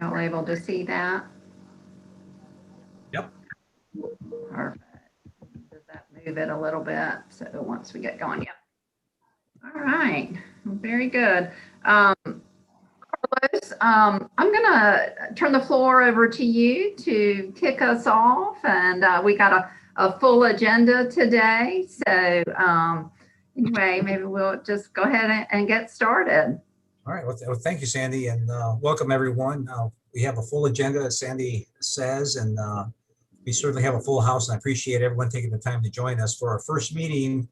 Y'all able to see that? Yep. Perfect. Does that move it a little bit? So once we get going, yep. All right, very good. Carlos, I'm gonna turn the floor over to you to kick us off, and we got a full agenda today. So anyway, maybe we'll just go ahead and get started. All right. Well, thank you, Sandy, and welcome everyone. We have a full agenda, as Sandy says, and we certainly have a full house, and I appreciate everyone taking the time to join us for our first meeting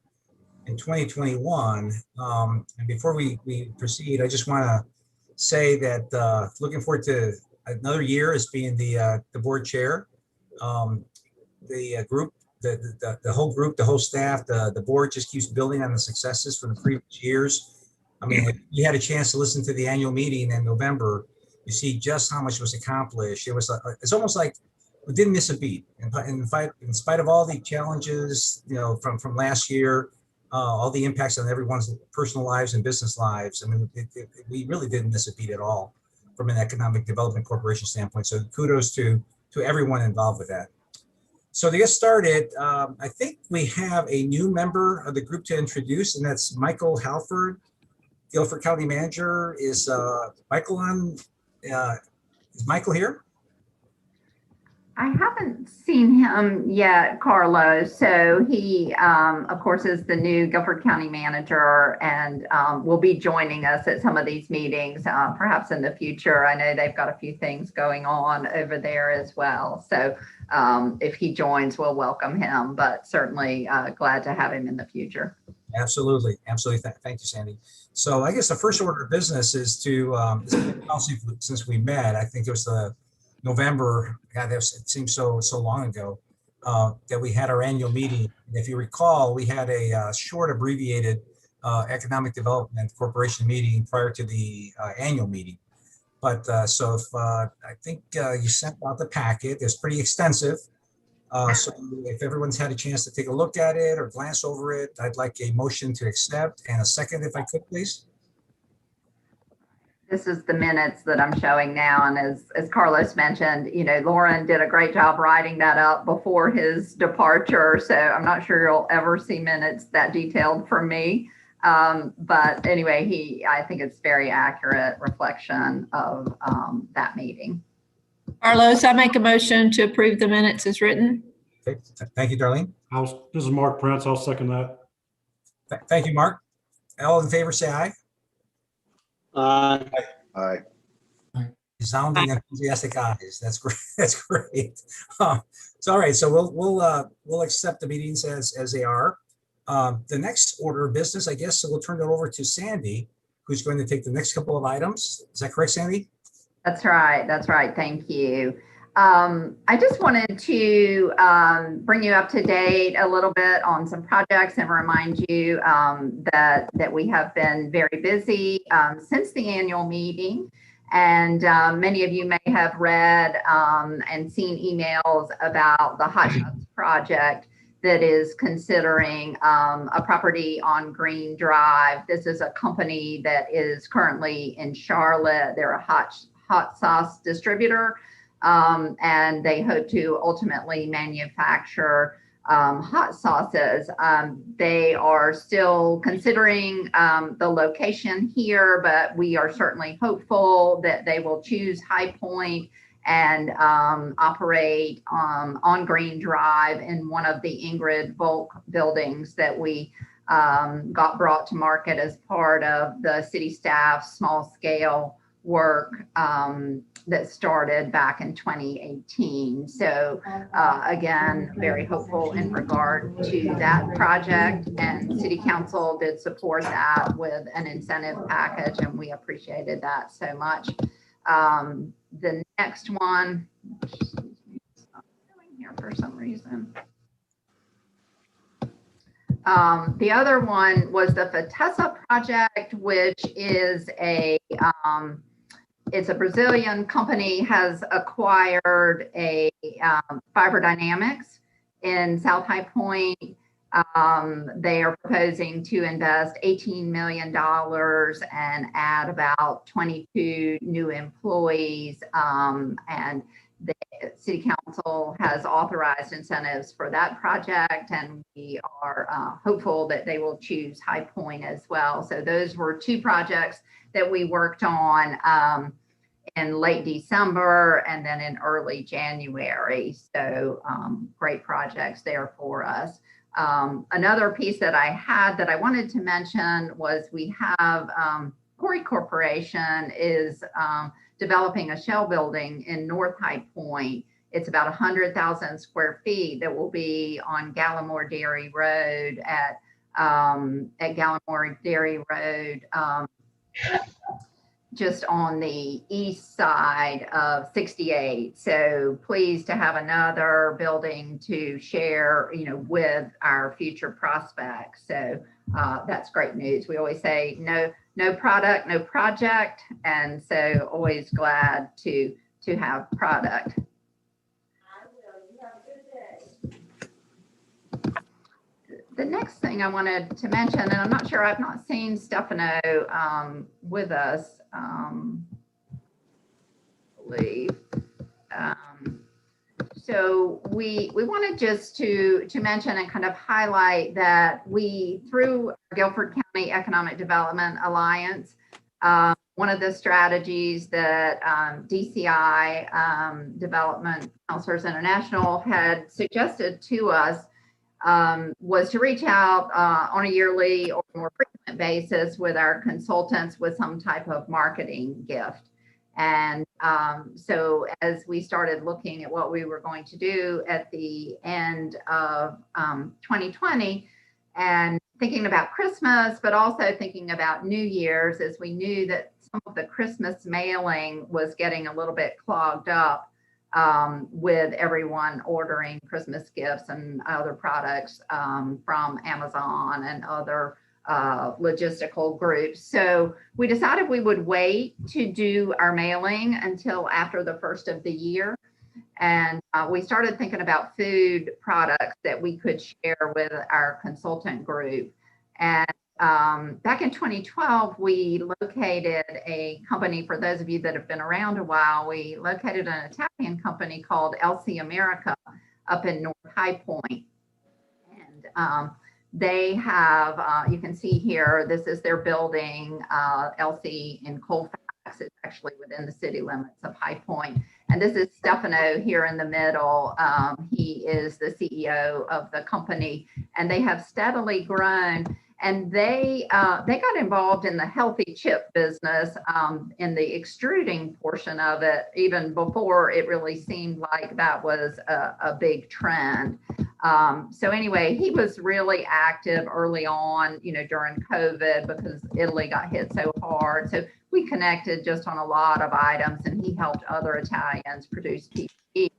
in 2021. And before we proceed, I just want to say that looking forward to another year as being the board chair. The group, the whole group, the whole staff, the board just keeps building on the successes from the previous years. I mean, if you had a chance to listen to the annual meeting in November, you see just how much was accomplished. It's almost like we didn't miss a beat. In spite of all the challenges, from last year, all the impacts on everyone's personal lives and business lives. I mean, we really didn't miss a beat at all from an economic development corporation standpoint. So kudos to everyone involved with that. So to get started, I think we have a new member of the group to introduce, and that's Michael Halford, Guilford County Manager. Is Michael on? Is Michael here? I haven't seen him yet, Carlos. So he, of course, is the new Guilford County Manager, and will be joining us at some of these meetings, perhaps in the future. I know they've got a few things going on over there as well. So if he joins, we'll welcome him, but certainly glad to have him in the future. Absolutely. Absolutely. Thank you, Sandy. So I guess the first order of business is to, since we met, I think it was November, God, it seems so long ago, that we had our annual meeting. And if you recall, we had a short abbreviated Economic Development Corporation meeting prior to the annual meeting. But so if I think you sent out the packet, it's pretty extensive. So if everyone's had a chance to take a look at it or glance over it, I'd like a motion to accept and a second, if I could, please. This is the minutes that I'm showing now. And as Carlos mentioned, Lauren did a great job writing that up before his departure. So I'm not sure you'll ever see minutes that detailed from me. But anyway, I think it's very accurate reflection of that meeting. Carlos, I make a motion to approve the minutes as written. Okay. Thank you, Darlene. This is Mark Prince. I'll second that. Thank you, Mark. All in favor, say aye. Aye. Resounding enthusiastic ayes. That's great. That's great. So all right. So we'll accept the meetings as they are. The next order of business, I guess, so we'll turn it over to Sandy, who's going to take the next couple of items. Is that correct, Sandy? That's right. That's right. Thank you. I just wanted to bring you up to date a little bit on some projects and remind you that we have been very busy since the annual meeting. And many of you may have read and seen emails about the Hot Shots project that is considering a property on Green Drive. This is a company that is currently in Charlotte. They're a hot sauce distributor, and they hope to ultimately manufacture hot sauces. They are still considering the location here, but we are certainly hopeful that they will choose High Point and operate on Green Drive in one of the Ingrid Volk buildings that we got brought to market as part of the city staff's small scale work that started back in 2018. So again, very hopeful in regard to that project, and City Council did support that with an incentive package, and we appreciated that so much. The next one, it's not showing here for some reason. The other one was the Fatessa project, which is it's a Brazilian company, has acquired a Fiber Dynamics in South High Point, They are proposing to invest $18 million and add about 22 new employees. And the City Council has authorized incentives for that project, and we are hopeful that they will choose High Point as well. So those were two projects that we worked on in late December and then in early January. So great projects there for us. Another piece that I had that I wanted to mention was we have Corp Corporation is developing a shell building in North High Point. It's about 100,000 square feet that will be on Gallimore Dairy Road at Gallimore Dairy Road, just on the east side of 68. So pleased to have another building to share, with our future prospects. So that's great news. We always say no product, no project. And so always glad to have product. The next thing I wanted to mention, and I'm not sure, I've not seen Stefano with us, I believe. So we wanted just to mention and kind of highlight that we, through our Guilford County Economic Development Alliance, one of the strategies that DCI, Development Counselors International, had suggested to us was to reach out on a yearly or more frequent basis with our consultants with some type of marketing gift. And so as we started looking at what we were going to do at the end of 2020 and thinking about Christmas, but also thinking about New Year's, as we knew that some of the Christmas mailing was getting a little bit clogged up with everyone ordering Christmas gifts and other products from Amazon and other logistical groups. So we decided we would wait to do our mailing until after the first of the year. And we started thinking about food products that we could share with our consultant group. And back in 2012, we located a company, for those of you that have been around a while, we located an Italian company called LC America up in North High Point. And they have, you can see here, this is their building, LC in Colfax. It's actually within the city limits of High Point. And this is Stefano here in the middle. He is the CEO of the company, and they have steadily grown. And they got involved in the healthy chip business, in the extruding portion of it, even before it really seemed like that was a big trend. So anyway, he was really active early on, during COVID, because Italy got hit so hard. So we connected just on a lot of items, and he helped other Italians produce PPE.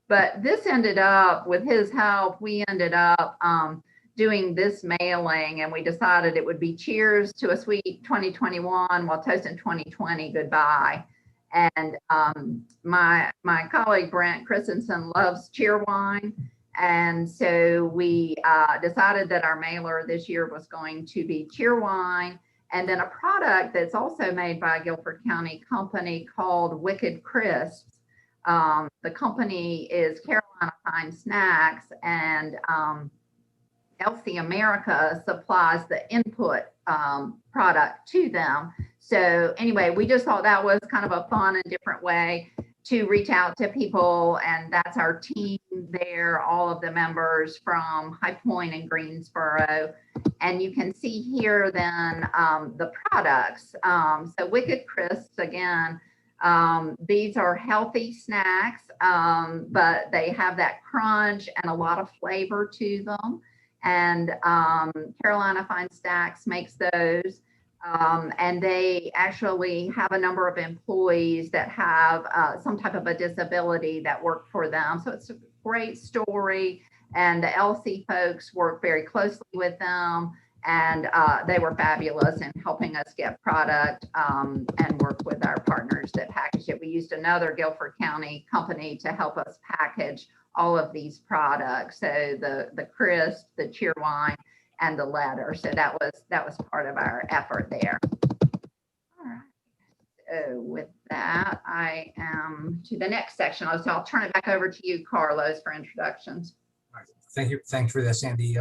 But this ended up, with his help, we ended up doing this mailing, and we decided it would be cheers to a sweet 2021 while toasting 2020 goodbye. And my colleague Brent Christensen loves cheer wine. And so we decided that our mailer this year was going to be cheer wine, and then a product that's also made by a Guilford County company called Wicked Crisps. The company is Carolina Fine Snacks, and LC America supplies the input product to them. So anyway, we just thought that was kind of a fun and different way to reach out to people. And that's our team there, all of the members from High Point and Greensboro. And you can see here then the products. So Wicked Crisps, again, these are healthy snacks, but they have that crunch and a lot of flavor to them. And Carolina Fine Snacks makes those. And they actually have a number of employees that have some type of a disability that work for them. So it's a great story. And the LC folks work very closely with them. And they were fabulous in helping us get product and work with our partners that package it. We used another Guilford County company to help us package all of these products. So the crisp, the cheer wine, and the letter. So that was part of our effort there. All right. So with that, I am to the next section. So I'll turn it back over to you, Carlos, for introductions. All right. Thank you. Thanks for that, Sandy.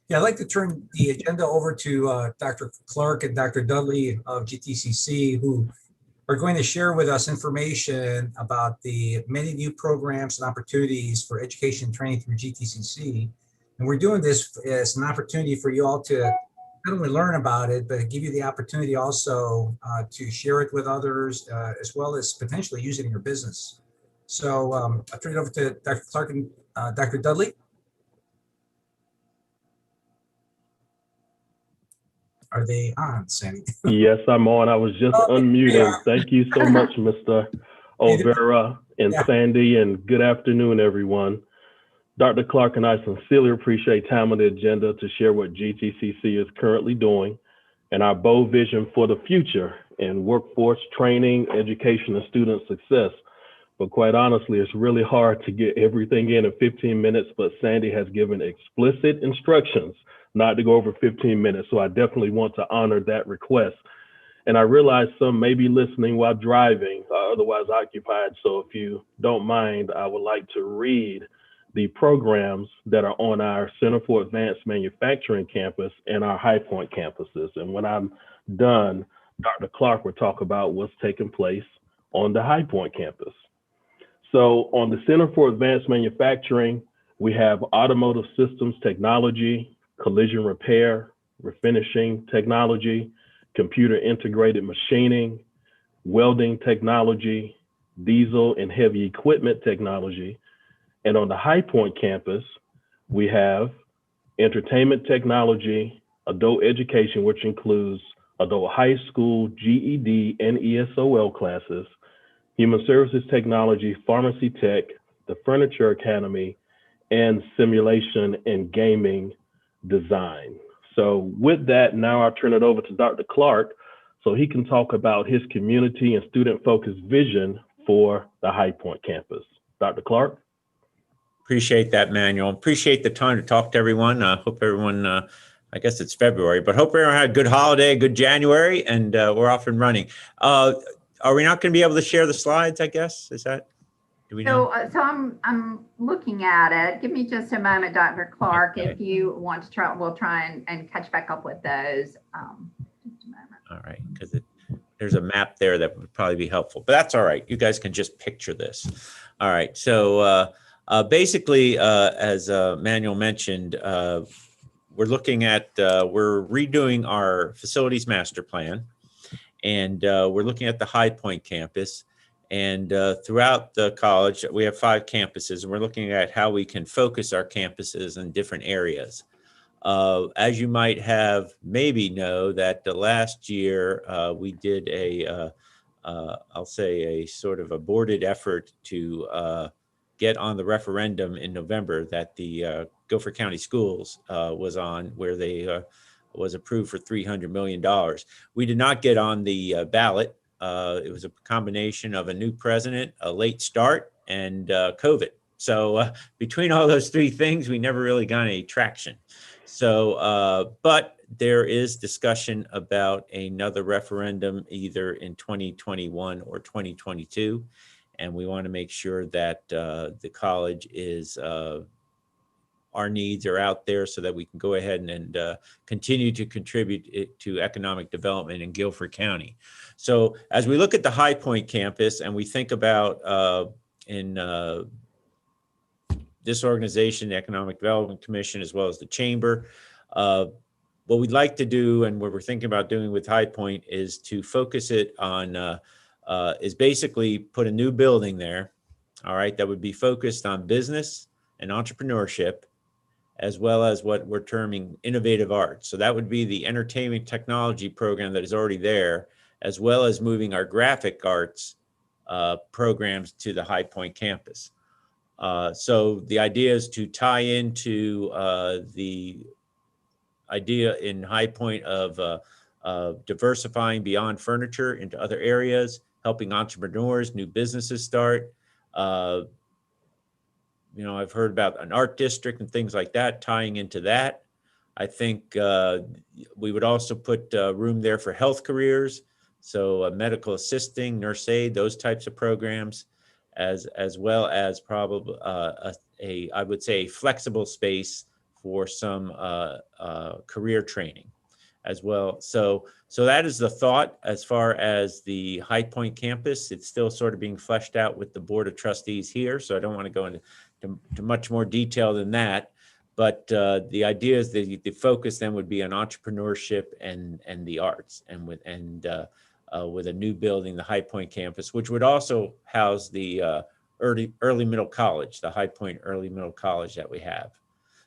Yeah, I'd like to turn the agenda over to Dr. Clark and Dr. Dudley of GTCC, who are going to share with us information about the many new programs and opportunities for education and training through GTCC. And we're doing this as an opportunity for you all to not only learn about it, but give you the opportunity also to share it with others, as well as potentially use it in your business. So I'll turn it over to Dr. Clark and Dr. Dudley. Are they on, Sandy? Yes, I'm on. I was just unmuting. Yeah. Thank you so much, Mr. Olvera and Sandy, and good afternoon, everyone. Dr. Clark and I sincerely appreciate time on the agenda to share what GTCC is currently doing and our bold vision for the future in workforce training, education, and student success. But quite honestly, it's really hard to get everything in 15 minutes, but Sandy has given explicit instructions not to go over 15 minutes. So I definitely want to honor that request. And I realize some may be listening while driving, otherwise occupied. So if you don't mind, I would like to read the programs that are on our Center for Advanced Manufacturing campus and our High Point campuses. And when I'm done, Dr. Clark will talk about what's taking place on the High Point campus. So on the Center for Advanced Manufacturing, we have automotive systems technology, collision repair, refinishing technology, computer integrated machining, welding technology, diesel and heavy equipment technology. And on the High Point campus, we have entertainment technology, adult education, which includes adult high school, GED, and ESOL classes, human services technology, pharmacy tech, the furniture academy, and simulation and gaming design. So with that, now I'll turn it over to Dr. Clark so he can talk about his community and student-focused vision for the High Point campus. Dr. Clark? Appreciate that, Manuel. Appreciate the time to talk to everyone. Hope everyone, I guess it's February, but hope everyone had a good holiday, good January, and we're off and running. Are we not going to be able to share the slides, I guess? Is that, do we know? So I'm looking at it. Give me just a moment, Dr. Clark. Okay. If you want to try, we'll try and catch back up with those. Just a moment. All right, because there's a map there that would probably be helpful, but that's all right. You guys can just picture this. All right, so basically, as Manuel mentioned, we're looking at, we're redoing our facilities master plan, and we're looking at the High Point campus. And throughout the college, we have 5 campuses, and we're looking at how we can focus our campuses in different areas. As you might have maybe know that the last year we did a, I'll say a sort of aborted effort to get on the referendum in November that the Guilford County Schools was on, where they was approved for $300 million. We did not get on the ballot. It was a combination of a new president, a late start, and COVID. So between all those 3 things, we never really got any traction. So, but there is discussion about another referendum either in 2021 or 2022. And we want to make sure that the college is, our needs are out there so that we can go ahead and continue to contribute to economic development in Guilford County. So as we look at the High Point campus and we think about in this organization, the Economic Development Commission, as well as the Chamber, what we'd like to do and what we're thinking about doing with High Point is to focus it on, is basically put a new building there, all right, that would be focused on business and entrepreneurship, as well as what we're terming innovative arts. So that would be the entertainment technology program that is already there, as well as moving our graphic arts programs to the High Point campus. So the idea is to tie into the idea in High Point of diversifying beyond furniture into other areas, helping entrepreneurs, new businesses start, I've heard about an art district and things like that tying into that. I think we would also put room there for health careers. So medical assisting, nurse aid, those types of programs, as well as probably I would say, a flexible space for some career training as well. So that is the thought as far as the High Point campus. It's still sort of being fleshed out with the Board of Trustees here, so I don't want to go into much more detail than that. But the idea is that the focus then would be on entrepreneurship and the arts, and with a new building, the High Point campus, which would also house the early middle college, the High Point Early Middle College that we have.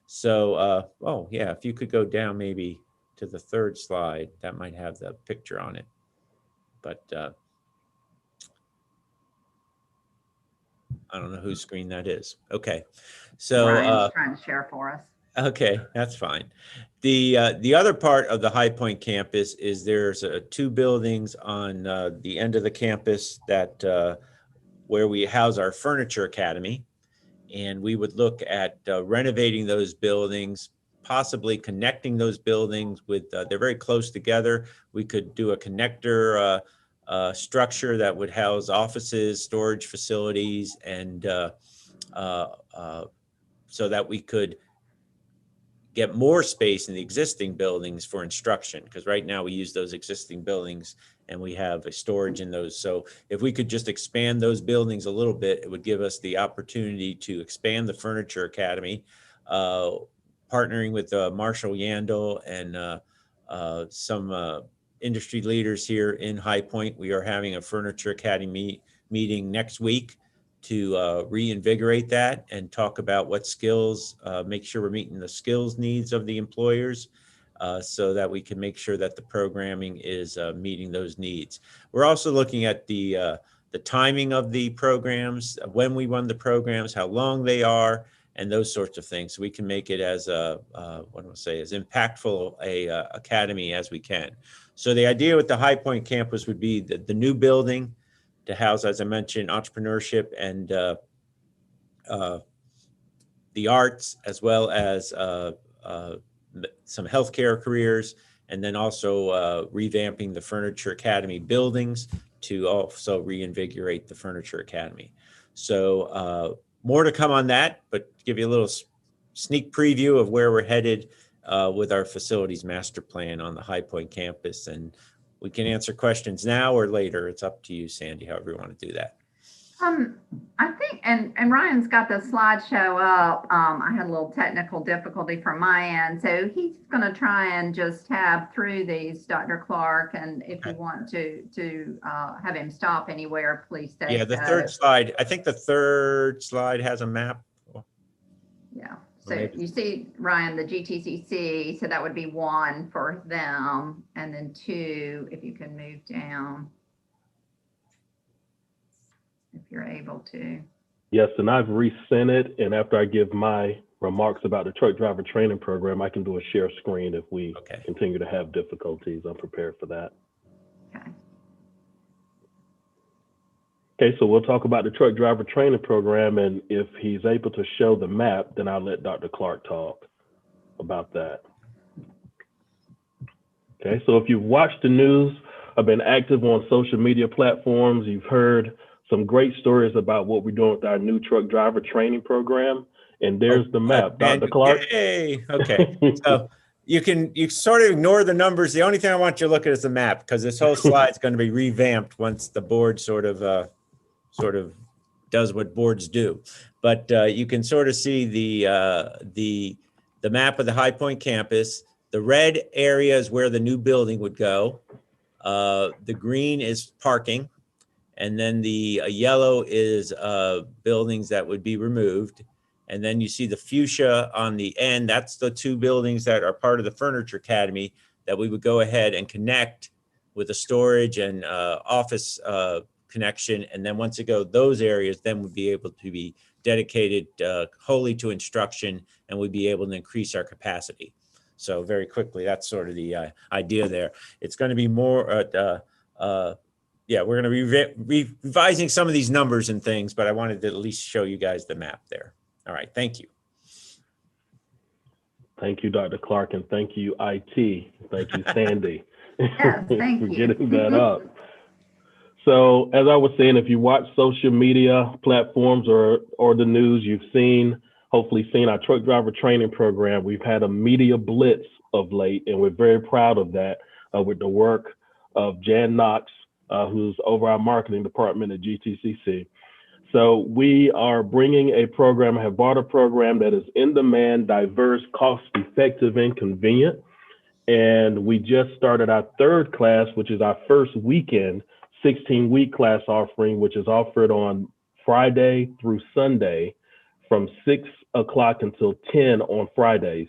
So, oh yeah, if you could go down maybe to the third slide, that might have the picture on it. But I don't know whose screen that is. Okay, so Ryan's trying to share for us. okay, that's fine. The other part of the High Point campus is there's two buildings on the end of the campus that where we house our Furniture Academy, and we would look at renovating those buildings, possibly connecting those buildings with, they're very close together. We could do a connector structure that would house offices, storage facilities, and so that we could get more space in the existing buildings for instruction, because right now we use those existing buildings and we have a storage in those. So if we could just expand those buildings a little bit, it would give us the opportunity to expand the Furniture Academy, partnering with Marshall Yandel and some industry leaders here in High Point. We are having a Furniture Academy meeting next week to reinvigorate that and talk about what skills, make sure we're meeting the skills needs of the employers, so that we can make sure that the programming is meeting those needs. We're also looking at the timing of the programs, when we run the programs, how long they are, and those sorts of things, so we can make it as what do I say, as impactful a academy as we can. So the idea with the High Point campus would be the new building to house, as I mentioned, entrepreneurship and the arts, as well as some healthcare careers, and then also revamping the Furniture Academy buildings to also reinvigorate the Furniture Academy. So more to come on that, but to give you a little sneak preview of where we're headed with our facilities master plan on the High Point campus. And we can answer questions now or later. It's up to you, Sandy, however you want to do that. I think, and Ryan's got the slideshow up. I had a little technical difficulty from my end, so he's going to try and just tab through these, Dr. Clark. And if you want to have him stop anywhere, please stay. Yeah, the third slide. I think the third slide has a map. Yeah. So you see, Ryan, the GTCC, so that would be 1 for them, and then 2, if you can move down, if you're able to. Yes, and I've resent it, and after I give my remarks about the truck driver training program, I can do a share screen if we continue to have difficulties. I'm prepared for that. Okay. Okay, so we'll talk about the truck driver training program, and if he's able to show the map, then I'll let Dr. Clark talk about that. Okay, so if you've watched the news, I've been active on social media platforms. You've heard some great stories about what we're doing with our new truck driver training program, and there's the map. Dr. Clark? Yay. Okay, so you sort of ignore the numbers. The only thing I want you to look at is the map, because this whole slide is going to be revamped once the board sort of does what boards do. But you can sort of see the map of the High Point campus. The red area is where the new building would go. The green is parking, and then the yellow is buildings that would be removed. And then you see the fuchsia on the end. That's the 2 buildings that are part of the Furniture Academy that we would go ahead and connect with a storage and office connection. And then once those areas then would be able to be dedicated wholly to instruction, and we'd be able to increase our capacity. So very quickly, that's sort of the idea there. It's going to be more, yeah, we're going to be revising some of these numbers and things, but I wanted to at least show you guys the map there. All right, thank you. Thank you, Dr. Clark, and thank you, IT. Thank you, Sandy, Yes, thank for you. getting that up. So as I was saying, if you watch social media platforms or the news, you've hopefully seen our truck driver training program. We've had a media blitz of late, and we're very proud of that with the work of Jan Knox, who's over our marketing department at GTCC. So we are bringing a program, have bought a program that is in demand, diverse, cost effective, and convenient. And we just started our third class, which is our first weekend 16-week class offering, which is offered on Friday through Sunday from 6 o'clock until 10 on Fridays,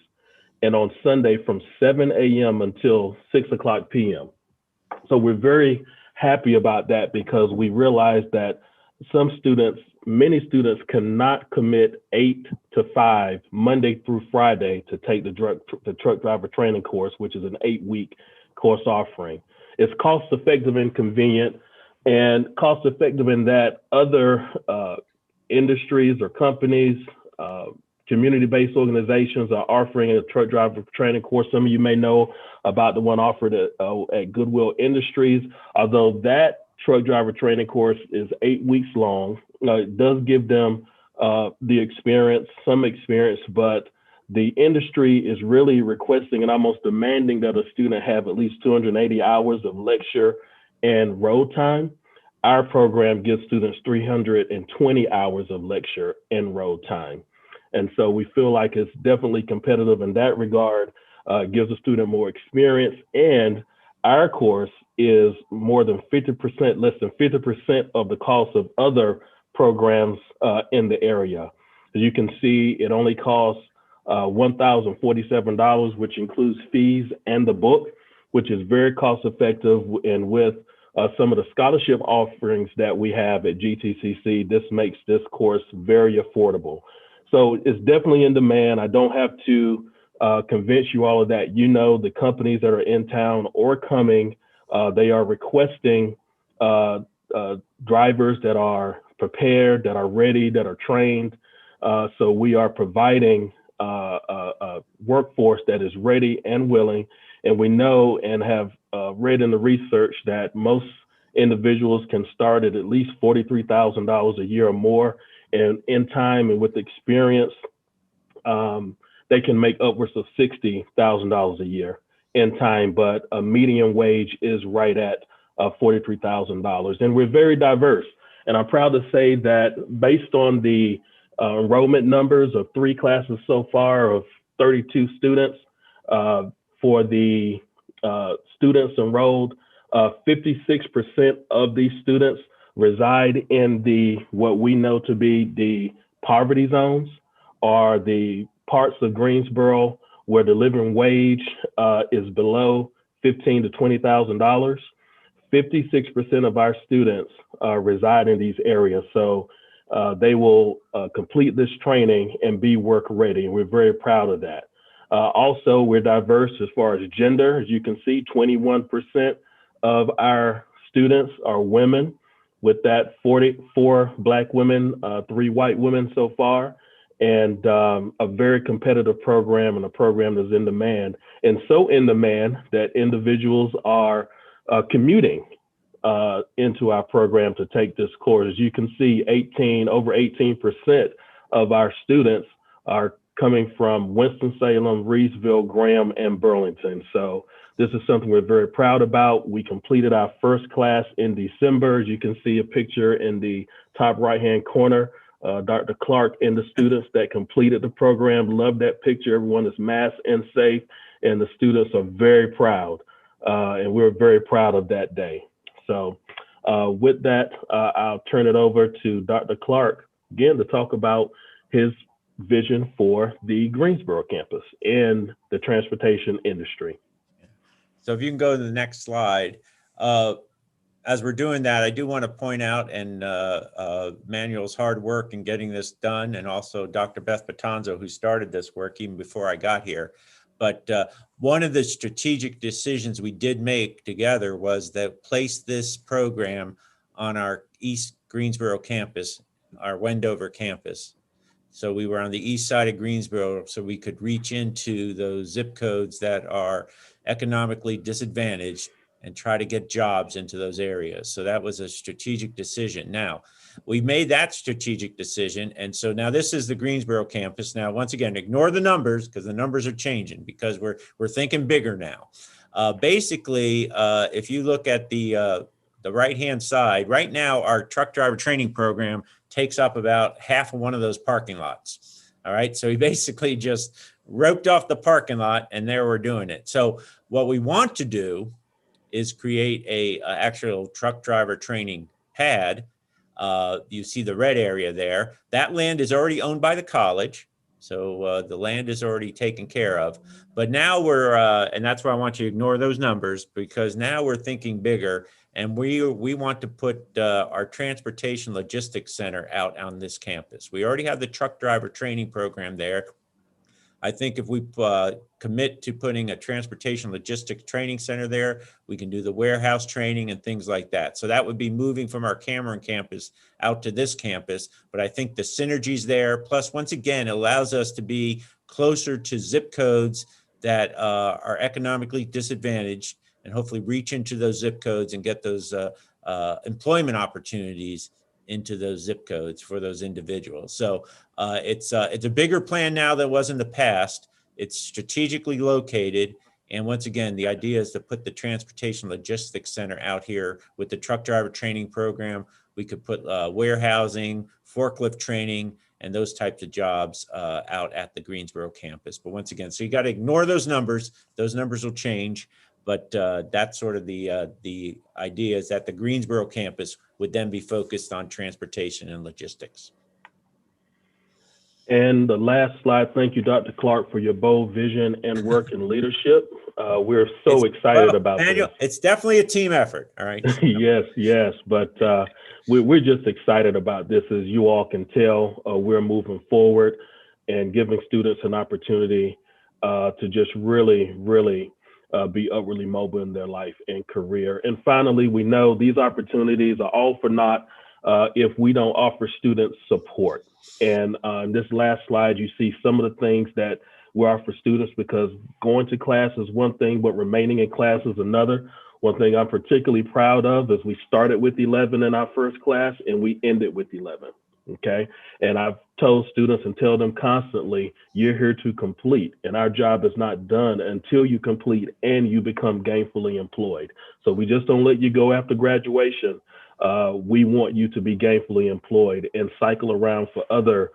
and on Sunday from 7 a.m. until 6 o'clock p.m. So we're very happy about that because we realize that many students cannot commit 8 to 5 Monday through Friday to take the truck driver training course, which is an 8-week course offering. It's cost effective and convenient, and cost effective in that other industries or companies, community-based organizations are offering a truck driver training course. Some of you may know about the one offered at Goodwill Industries. Although that truck driver training course is 8 weeks long, it does give them some experience, but the industry is really requesting and almost demanding that a student have at least 280 hours of lecture and road time. Our program gives students 320 hours of lecture and road time. And so we feel like it's definitely competitive in that regard, gives a student more experience, and our course is more than 50%, less than 50% of the cost of other programs in the area. As you can see, it only costs $1,047, which includes fees and the book, which is very cost effective. And with some of the scholarship offerings that we have at GTCC, this makes this course very affordable. So it's definitely in demand. I don't have to convince you all of that. You know, the companies that are in town or coming, they are requesting drivers that are prepared, that are ready, that are trained. So we are providing a workforce that is ready and willing. And we know and have read in the research that most individuals can start at least $43,000 a year or more. And in time and with experience, they can make upwards of $60,000 a year in time, but a median wage is right at $43,000. And we're very diverse. And I'm proud to say that based on the enrollment numbers of 3 classes so far of 32 students, for the students enrolled, 56% of these students reside in what we know to be the poverty zones, or the parts of Greensboro where the living wage is below $15,000 to $20,000. 56% of our students reside in these areas. So they will complete this training and be work ready. And we're very proud of that. Also, we're diverse as far as gender. As you can see, 21% of our students are women, with that 44 Black women, 3 white women so far, and a very competitive program, and a program that's in demand. And so in demand that individuals are commuting into our program to take this course. As you can see, over 18% of our students are coming from Winston-Salem, Reedsville, Graham, and Burlington. So this is something we're very proud about. We completed our first class in December. As you can see a picture in the top right-hand corner, Dr. Clark and the students that completed the program. Love that picture. Everyone is masked and safe, and the students are very proud. And we're very proud of that day. So with that, I'll turn it over to Dr. Clark again to talk about his vision for the Greensboro campus and the transportation industry. So if you can go to the next slide. As we're doing that, I do want to point out Manuel's hard work in getting this done, and also Dr. Beth Batanzo, who started this work even before I got here. But one of the strategic decisions we did make together was that place this program on our East Greensboro campus, our Wendover campus, So we were on the east side of Greensboro, so we could reach into those zip codes that are economically disadvantaged and try to get jobs into those areas. So that was a strategic decision. Now, we made that strategic decision. And so now this is the Greensboro campus. Now, once again, ignore the numbers because the numbers are changing because we're thinking bigger now. Basically, if you look at the right-hand side, right now, our truck driver training program takes up about half of one of those parking lots. All right. So we basically just roped off the parking lot and there we're doing it. So what we want to do is create a actual truck driver training pad. You see the red area there. That land is already owned by the college. So the land is already taken care of. But now we're, and that's why I want you to ignore those numbers because now we're thinking bigger. And we want to put our transportation logistics center out on this campus. We already have the truck driver training program there. I think if we commit to putting a transportation logistics training center there, we can do the warehouse training and things like that. So that would be moving from our Cameron campus out to this campus. But I think the synergies there, plus once again, it allows us to be closer to zip codes that are economically disadvantaged and hopefully reach into those zip codes and get those employment opportunities into those zip codes for those individuals. So it's a bigger plan now than it was in the past. It's strategically located. And once again, the idea is to put the transportation logistics center out here with the truck driver training program. We could put warehousing, forklift training, and those types of jobs out at the Greensboro campus. But once again, so you got to ignore those numbers. Those numbers will change. But that's sort of the idea is that the Greensboro campus would then be focused on transportation and logistics. And the last slide, thank you, Dr. Clark, for your bold vision and work and leadership. We're so excited about Daniel, this. it's definitely a team effort, all right? Yes, but we're just excited about this. As you all can tell, we're moving forward and giving students an opportunity to just really be upwardly mobile in their life and career. And finally, we know these opportunities are all for naught if we don't offer students support. And on this last slide, you see some of the things that we offer students because going to class is one thing, but remaining in class is another. One thing I'm particularly proud of is we started with 11 in our first class and we ended with 11. Okay. And I've told students and tell them constantly, you're here to complete, and our job is not done until you complete and you become gainfully employed. So we just don't let you go after graduation. We want you to be gainfully employed and cycle around for other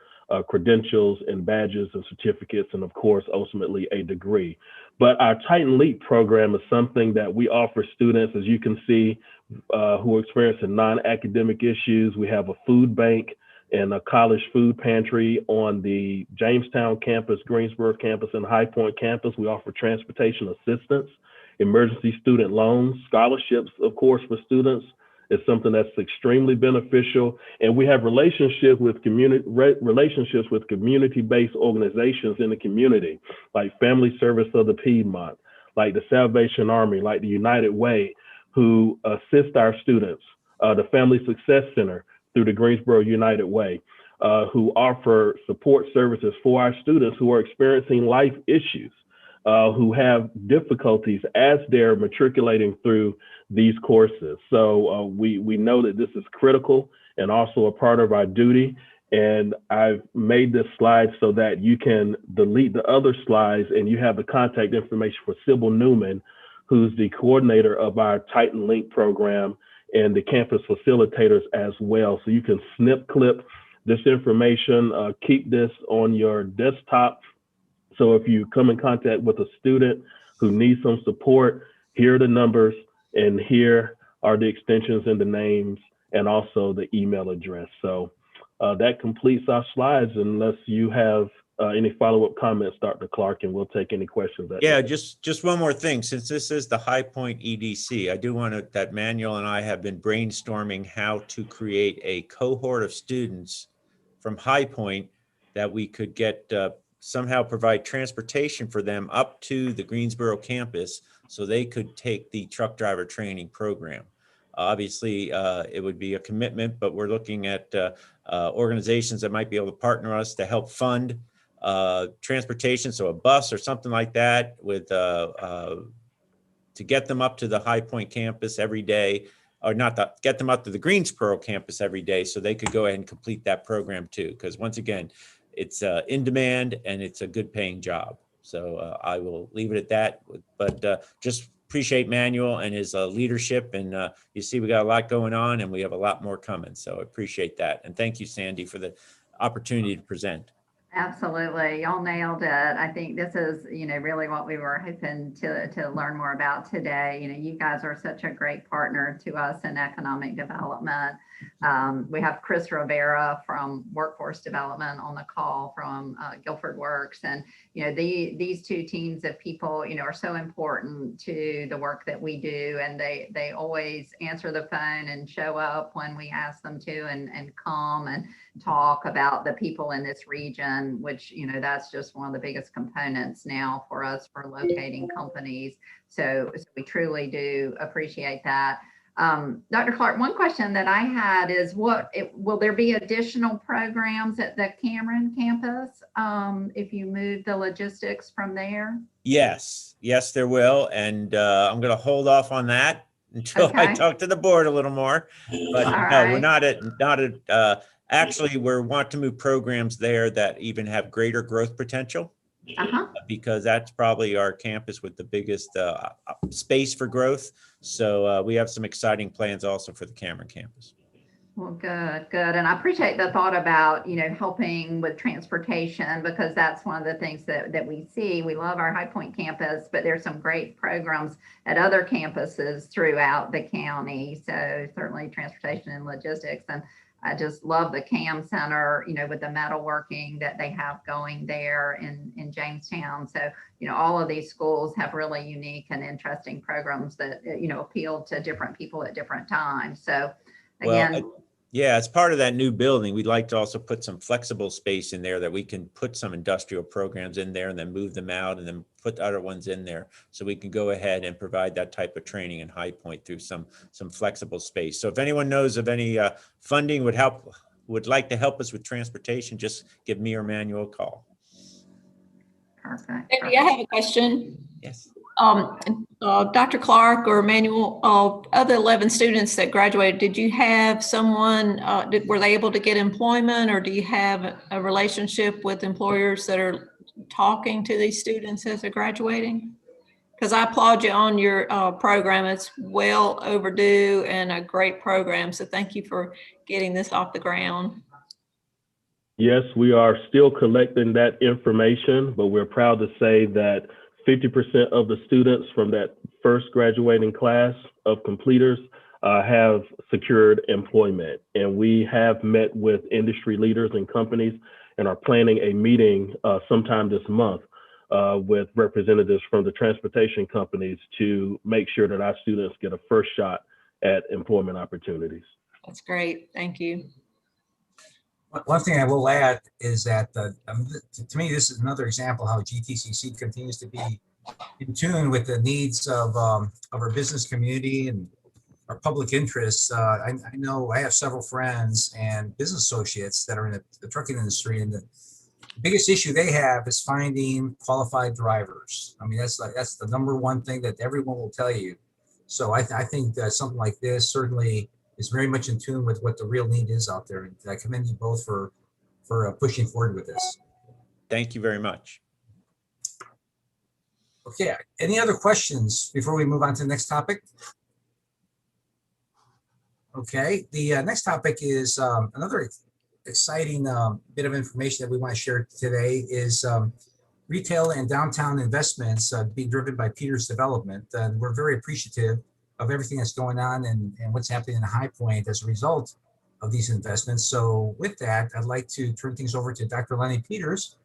credentials and badges and certificates, and of course, ultimately a degree. But our Titan Leap program is something that we offer students, as you can see, who are experiencing non-academic issues. We have a food bank and a college food pantry on the Jamestown campus, Greensboro campus, and High Point campus. We offer transportation assistance, emergency student loans, scholarships, of course, for students. It's something that's extremely beneficial. And we have relationships with community-based organizations in the community, like Family Service of the Piedmont, like the Salvation Army, like the United Way, who assist our students, the Family Success Center through the Greensboro United Way, who offer support services for our students who are experiencing life issues, who have difficulties as they're matriculating through these courses. So we know that this is critical and also a part of our duty. And I've made this slide so that you can delete the other slides and you have the contact information for Sybil Newman, who's the coordinator of our Titan Link program and the campus facilitators as well. So you can snip clip this information, keep this on your desktop. So if you come in contact with a student who needs some support, here are the numbers and here are the extensions and the names and also the email address. So that completes our slides, unless you have any follow-up comments, Dr. Clark, and we'll take any questions. Yeah, just one more thing. Since this is the High Point EDC, I do want to, that Manuel and I have been brainstorming how to create a cohort of students from High Point that we could get somehow provide transportation for them up to the Greensboro campus so they could take the truck driver training program. Obviously, it would be a commitment, but we're looking at organizations that might be able to partner us to help fund transportation, so a bus or something like that, with to get them up to the High Point campus every day, or get them up to the Greensboro campus every day, so they could go ahead and complete that program too. Because once again, it's in demand and it's a good paying job. So I will leave it at that. But just appreciate Manuel and his leadership. And you see, we got a lot going on and we have a lot more coming. So I appreciate that. And thank you, Sandy, for the opportunity to present. Absolutely. Y'all nailed it. I think this is, really what we were hoping to learn more about today. You guys are such a great partner to us in economic development. We have Chris Rivera from Workforce Development on the call from Guilford Works. And, these two teams of people, are so important to the work that we do. And they always answer the phone and show up when we ask them to, and come and talk about the people in this region, which, that's just one of the biggest components now for us for locating companies. So we truly do appreciate that. Dr. Clark, one question that I had is will there be additional programs at the Cameron campus if you move the logistics from there? Yes, there will. And I'm going to hold off on that until I talk to the board a little more. But no, we're not at actually, we want to move programs there that even have greater growth potential. Because that's probably our campus with the biggest space for growth. So we have some exciting plans also for the Cameron campus. Well, good. And I appreciate the thought about, helping with transportation, because that's one of the things that we see. We love our High Point campus, but there's some great programs at other campuses throughout the county. So certainly transportation and logistics. And I just love the CAM Center, with the metalworking that they have going there in Jamestown. So, all of these schools have really unique and interesting programs that, appeal to different people at different times. So again, yeah, as part of that new building, we'd like to also put some flexible space in there that we can put some industrial programs in there and then move them out and then put other ones in there. So we can go ahead and provide that type of training in High Point through some flexible space. So if anyone knows of any funding would like to help us with transportation, just give me or Manuel a call. Perfect. Maybe I have a question. Yes. Dr. Clark or Manuel, of the 11 students that graduated, did you have someone, were they able to get employment, or do you have a relationship with employers that are talking to these students as they're graduating? Because I applaud you on your program. It's well overdue and a great program. So thank you for getting this off the ground. Yes, we are still collecting that information, but we're proud to say that 50% of the students from that first graduating class of completers have secured employment. And we have met with industry leaders and companies and are planning a meeting sometime this month with representatives from the transportation companies to make sure that our students get a first shot at employment opportunities. That's great. Thank you. One thing I will add is that to me, this is another example how GTCC continues to be in tune with the needs of our business community and our public interests. I know I have several friends and business associates that are in the trucking industry, and the biggest issue they have is finding qualified drivers. I mean, that's the number one thing that everyone will tell you. So I think that something like this certainly is very much in tune with what the real need is out there. And I commend you both for pushing forward with this. Thank you very much. Okay, any other questions before we move on to the next topic? Okay, the next topic is another exciting bit of information that we want to share today is retail and downtown investments being driven by Peters Development. And we're very appreciative of everything that's going on and what's happening in High Point as a result of these investments. So with that, I'd like to turn things over to Dr. Lenny Peters,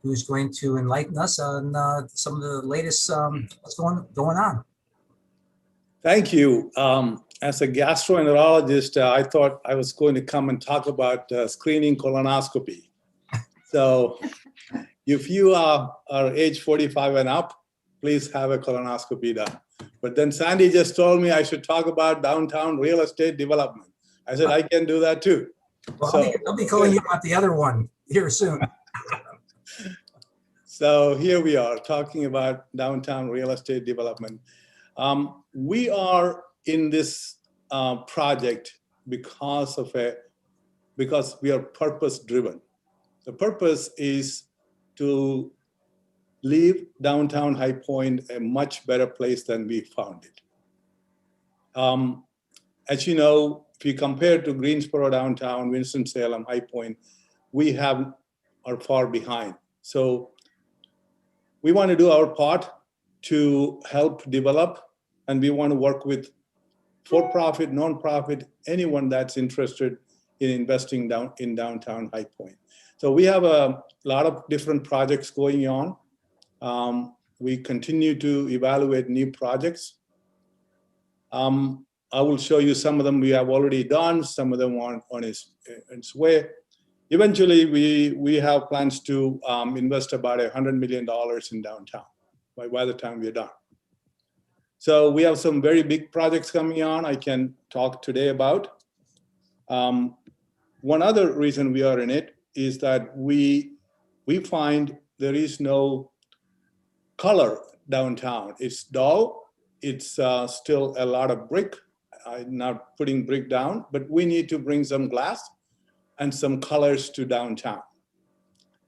who's going to enlighten us on some of the latest what's going on. Thank you. As a gastroenterologist, I thought I was going to come and talk about screening colonoscopy. So if you are age 45 and up, please have a colonoscopy done. But then Sandy just told me I should talk about downtown real estate development. I said, I can do that too. Well, So, I'll be calling you about the other one here soon. So here we are talking about downtown real estate development. We are in this project because we are purpose driven. The purpose is to leave downtown High Point a much better place than we found it. As you know, if you compare to Greensboro downtown, Winston-Salem, High Point, we are far behind. So we want to do our part to help develop, and we want to work with for-profit, non-profit, anyone that's interested in investing in downtown High Point. So we have a lot of different projects going on. We continue to evaluate new projects. I will show you some of them we have already done, some of them on its way. Eventually, we have plans to invest about $100 million in downtown by the time we're done. So we have some very big projects coming on I can talk today about. One other reason we are in it is that we find there is no color downtown. It's dull. It's still a lot of brick. I'm not putting brick down, but we need to bring some glass and some colors to downtown.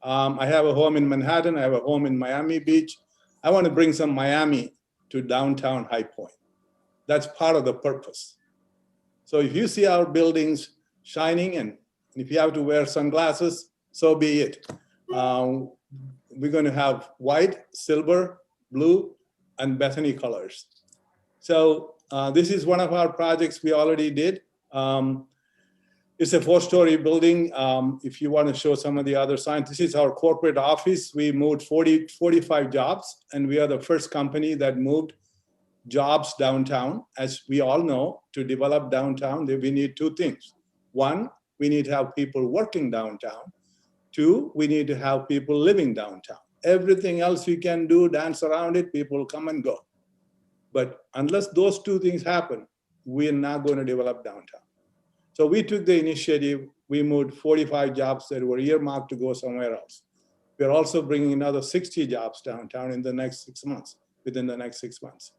I have a home in Manhattan. I have a home in Miami Beach. I want to bring some Miami to downtown High Point. That's part of the purpose. So if you see our buildings shining, and if you have to wear sunglasses, so be it. We're going to have white, silver, blue, and Bethany colors. So this is one of our projects we already did. It's a 4-story building. If you want to show some of the other signs, this is our corporate office. We moved 45 jobs, and we are the first company that moved jobs downtown. As we all know, to develop downtown, we need 2 things. 1, we need to have people working downtown. 2, we need to have people living downtown. Everything else you can do, dance around it, people come and go. But unless those 2 things happen, we're not going to develop downtown. So we took the initiative. We moved 45 jobs that were earmarked to go somewhere else. We're also bringing another 60 jobs downtown in the next 6 months, within the next 6 months.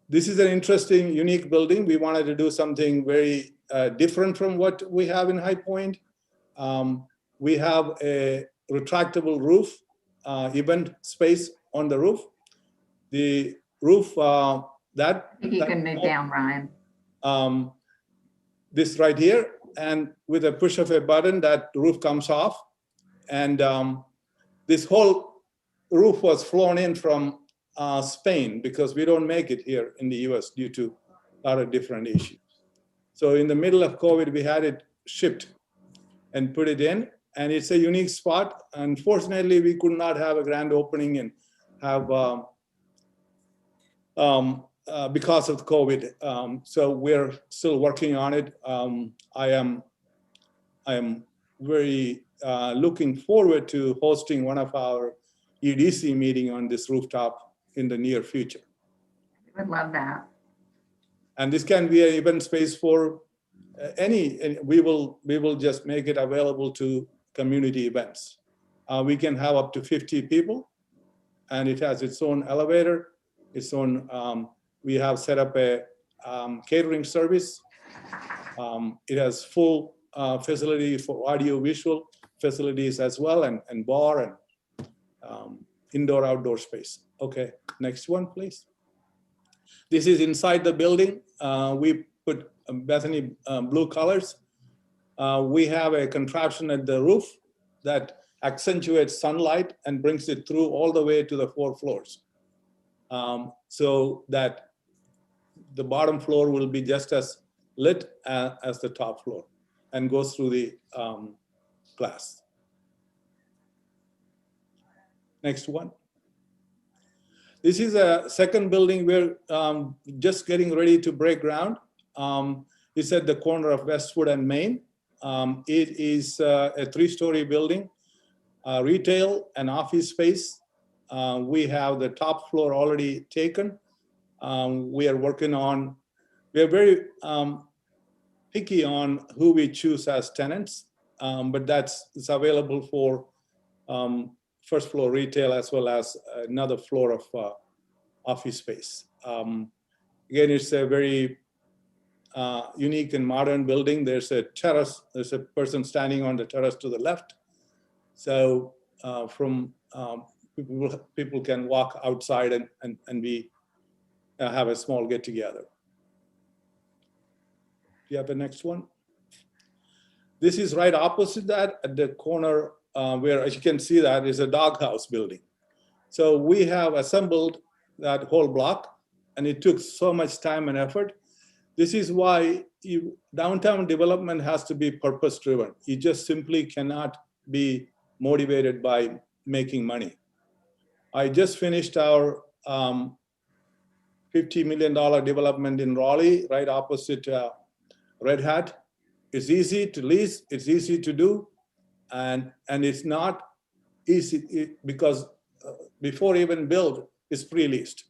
This is an interesting, unique building. We wanted to do something very different from what we have in High Point. We have a retractable roof, event space on the roof. The roof You can move down, Ryan. This right here, and with a push of a button, that roof comes off. And this whole roof was flown in from Spain, because we don't make it here in the US due to a lot of different issues. So in the middle of COVID, we had it shipped and put it in, and it's a unique spot. Unfortunately, we could not have a grand opening and have because of COVID. So we're still working on it. I am very looking forward to hosting one of our EDC meeting on this rooftop in the near future. I would love that. And this can be an event space for we will just make it available to community events. We can have up to 50 people, and it has its own elevator, its own, we have set up a catering service. It has full facility for audio visual facilities as well, and bar and indoor outdoor space. Okay, next one, please. This is inside the building. We put Bethany blue colors. We have a contraption at the roof that accentuates sunlight and brings it through all the way to the 4 floors. So that the bottom floor will be just as lit as the top floor, and goes through the glass. Next one. This is a second building we're just getting ready to break ground. It's at the corner of Westwood and Main. It is a 3-story building, retail and office space. We have the top floor already taken. We are working on, we are very picky on who we choose as tenants, but it's available for first floor retail as well as another floor of office space. Again, it's a very unique and modern building. There's a terrace. There's a person standing on the terrace to the left. So people can walk outside and we have a small get together. Do you have the next one? This is right opposite that at the corner where, as you can see, that is a doghouse building. So we have assembled that whole block, and it took so much time and effort. This is why downtown development has to be purpose driven. You just simply cannot be motivated by making money. I just finished our $50 million development in Raleigh, right opposite Red Hat. It's easy to lease, it's easy to do, and it's not easy because before even build, it's pre-leased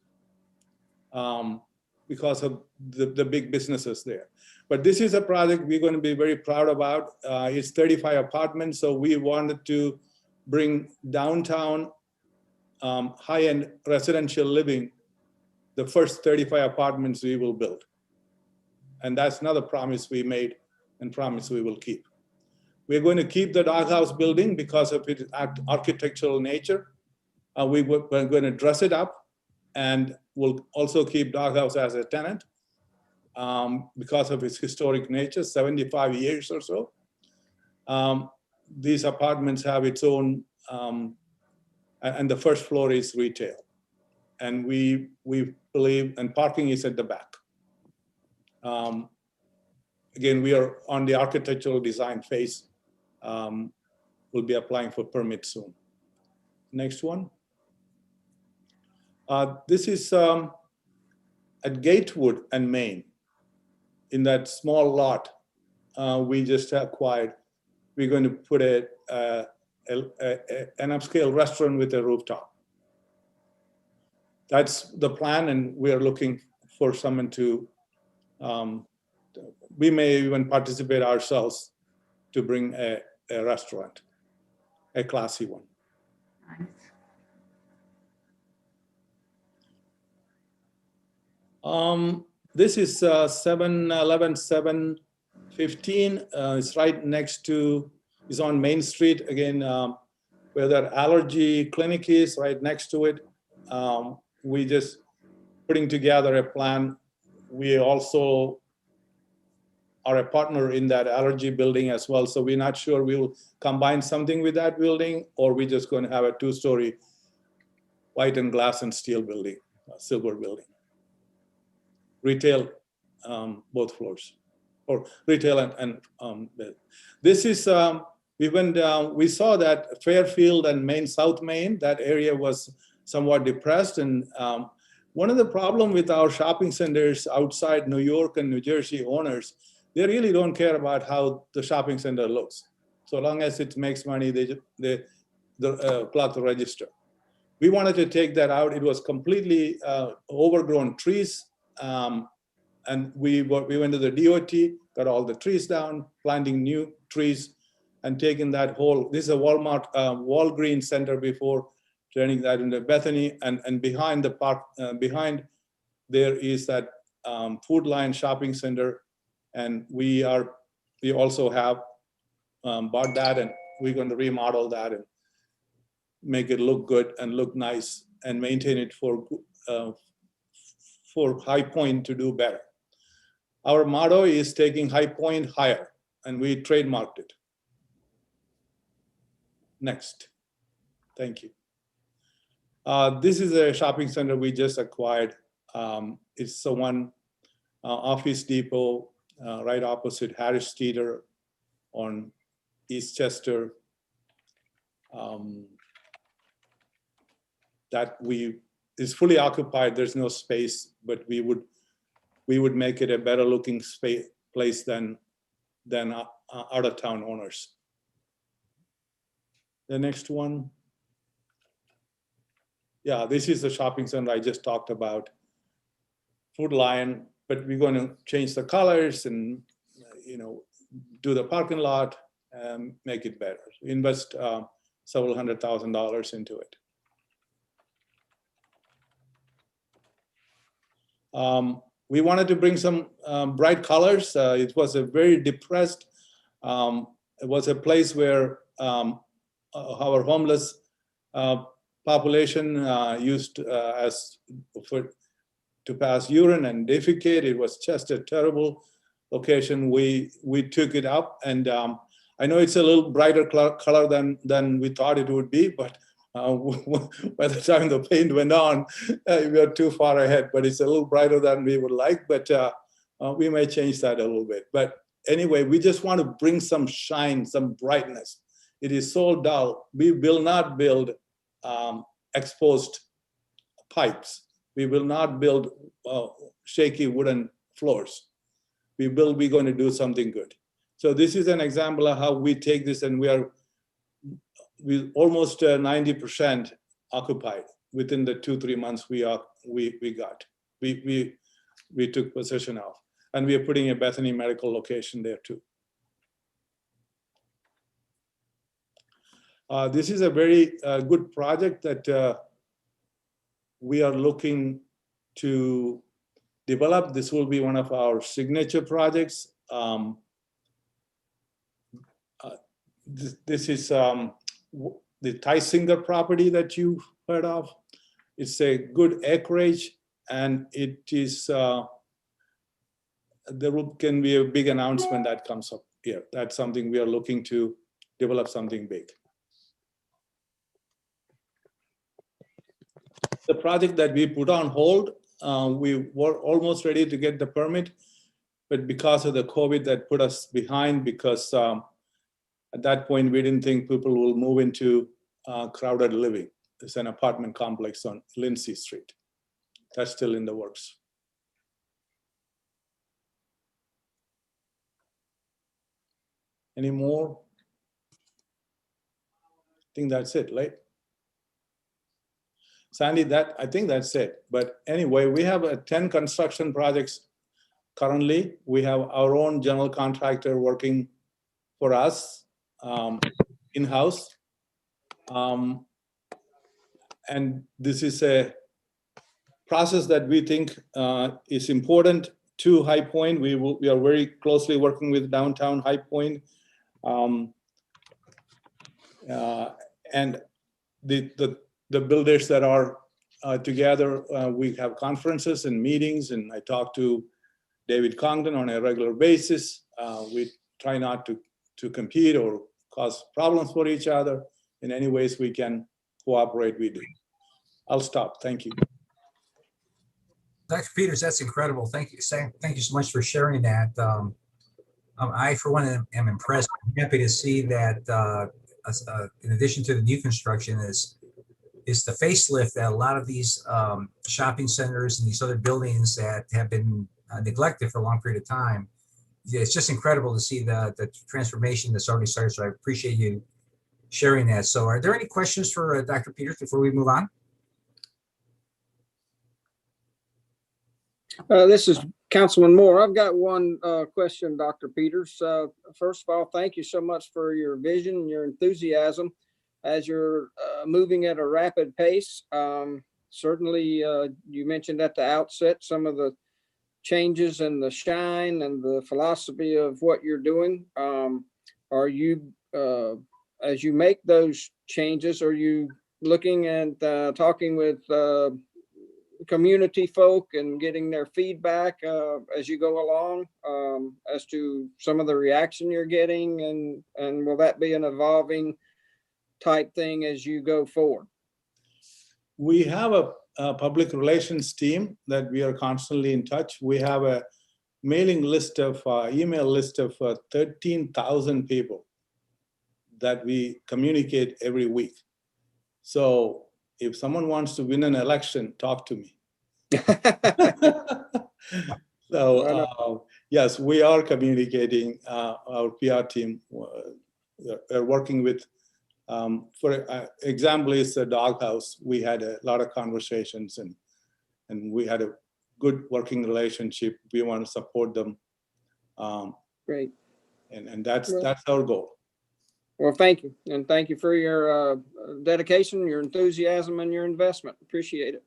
because of the big businesses there. But this is a project we're going to be very proud about. It's 35 apartments, so we wanted to bring downtown high-end residential living, the first 35 apartments we will build. And that's another promise we made and promise we will keep. We're going to keep the doghouse building because of its architectural nature. We're going to dress it up, and we'll also keep doghouse as a tenant because of its historic nature, 75 years or so. These apartments have its own, and the first floor is retail. And we believe, and parking is at the back. Again, we are on the architectural design phase. We'll be applying for permits soon. Next one. This is at Gatewood and Main. In that small lot we just acquired, we're going to put an upscale restaurant with a rooftop. That's the plan, and we are looking for someone to, we may even participate ourselves to bring a restaurant, a classy one. Nice. This is 711-715. It's right next to, it's on Main Street, again, where that allergy clinic is, right next to it. We just putting together a plan. We also are a partner in that allergy building as well. So we're not sure we'll combine something with that building, or we're just going to have a 2-story white and glass and steel building, silver building. Retail, both floors, or retail and this is, we saw that Fairfield and South Main, that area was somewhat depressed. And one of the problems with our shopping centers outside New York and New Jersey owners, they really don't care about how the shopping center looks. So long as it makes money, they clock the register. We wanted to take that out. It was completely overgrown trees. And we went to the DOT, got all the trees down, planting new trees, and taking that whole, this is a Walmart, Walgreens center before, turning that into Bethany, and behind the park, behind there is that Food Line shopping center, and we also have bought that, and we're going to remodel that and make it look good and look nice and maintain it for High Point to do better. Our motto is taking High Point higher, and we trademarked it. Next. Thank you. This is a shopping center we just acquired. It's the one Office Depot right opposite Harris Teeter on East Chester. That is fully occupied. There's no space, but we would make it a better looking place than out of town owners. The next one. Yeah, this is the shopping center I just talked about. Food Lion, but we're going to change the colors and, do the parking lot and make it better. Invest several $100,000 into it. We wanted to bring some bright colors. It was a very depressed, it was a place where our homeless population used to pass urine and defecate. It was just a terrible location. We took it up, and I know it's a little brighter color than we thought it would be, but by the time the paint went on, we were too far ahead. But it's a little brighter than we would like, but we may change that a little bit. But anyway, we just want to bring some shine, some brightness. It is so dull. We will not build exposed pipes. We will not build shaky wooden floors. We're going to do something good. So this is an example of how we take this, and we almost 90% occupied within the 2-3 months we took possession of, and we are putting a Bethany Medical location there too. This is a very good project that we are looking to develop. This will be one of our signature projects. This is the Tysinger property that you heard of. It's a good acreage, and it is there can be a big announcement that comes up here. That's something we are looking to develop, something big. The project that we put on hold, we were almost ready to get the permit, but because of the COVID, that put us behind, because at that point, we didn't think people will move into crowded living. It's an apartment complex on Lindsay Street. That's still in the works. Any more? I think that's it, right? Sandy, I think that's it. But anyway, we have 10 construction projects currently. We have our own general contractor working for us in-house. And this is a process that we think is important to High Point. We are very closely working with downtown High Point. And the builders that are together, we have conferences and meetings, and I talk to David Congdon on a regular basis. We try not to compete or cause problems for each other. In any ways we can cooperate, we do. I'll stop. Thank you. Dr. Peters, that's incredible. Thank you so much for sharing that. I, for one, am impressed. I'm happy to see that in addition to the new construction is the facelift that a lot of these shopping centers and these other buildings that have been neglected for a long period of time. It's just incredible to see the transformation that's already started. So I appreciate you sharing that. So are there any questions for Dr. Peters before we move on? This is Councilman Moore. I've got one question, Dr. Peters. First of all, thank you so much for your vision and your enthusiasm as you're moving at a rapid pace. Certainly, you mentioned at the outset some of the changes and the shine and the philosophy of what you're doing. Are you, as you make those changes, are you looking and talking with community folk and getting their feedback as you go along as to some of the reaction you're getting, and will that be an evolving type thing as you go forward? We have a public relations team that we are constantly in touch. We have a mailing list of email list of 13,000 people that we communicate every week. So if someone wants to win an election, talk to me. So yes, we are communicating. Our PR team, they're working with For example, is the doghouse. We had a lot of conversations and we had a good working relationship. We want to support them. Great. And that's our goal. Well, thank you. And thank you for your dedication, your enthusiasm, and your investment. Appreciate it.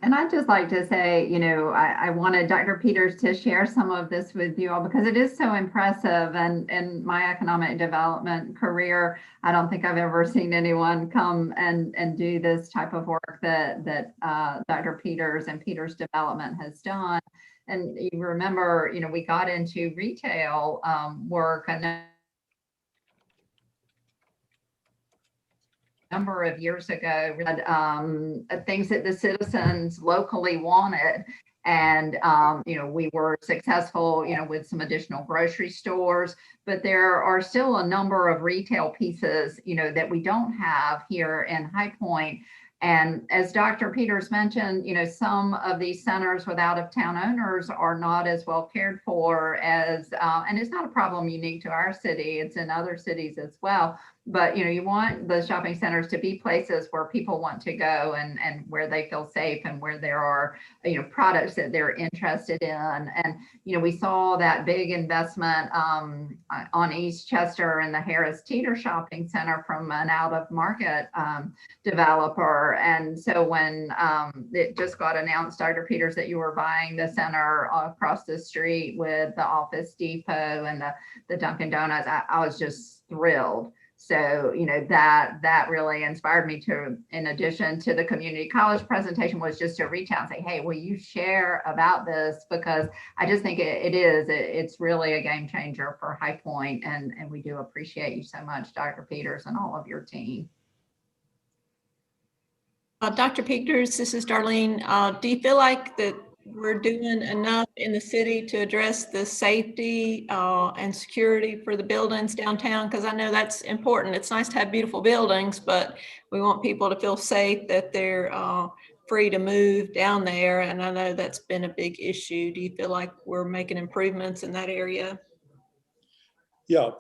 And I'd just like to say, I wanted Dr. Peters to share some of this with you all because it is so impressive. And in my economic development career, I don't think I've ever seen anyone come and do this type of work that Dr. Peters and Peters Development has done. And you remember, we got into retail work a number of years ago, things that the citizens locally wanted. And, we were successful, with some additional grocery stores, but there are still a number of retail pieces, that we don't have here in High Point. And as Dr. Peters mentioned, some of these centers with out-of-town owners are not as well cared for as, and it's not a problem unique to our city, it's in other cities as well. But, you want the shopping centers to be places where people want to go and where they feel safe and where there are, products that they're interested in. And, we saw that big investment on East Chester and the Harris Teeter Shopping Center from an out-of-market developer. And so when it just got announced, Dr. Peters, that you were buying the center across the street with the Office Depot and the Dunkin' Donuts, I was just thrilled. So, that really inspired me to, in addition to the community college presentation, was just to reach out and say, hey, will you share about this? Because I just think it's really a game changer for High Point, and we do appreciate you so much, Dr. Peters, and all of your team. Dr. Peters, this is Darlene. Do you feel like that we're doing enough in the city to address the safety and security for the buildings downtown? Because I know that's important. It's nice to have beautiful buildings, but we want people to feel safe, that they're free to move down there. And I know that's been a big issue. Do you feel like we're making improvements in that area? Yeah,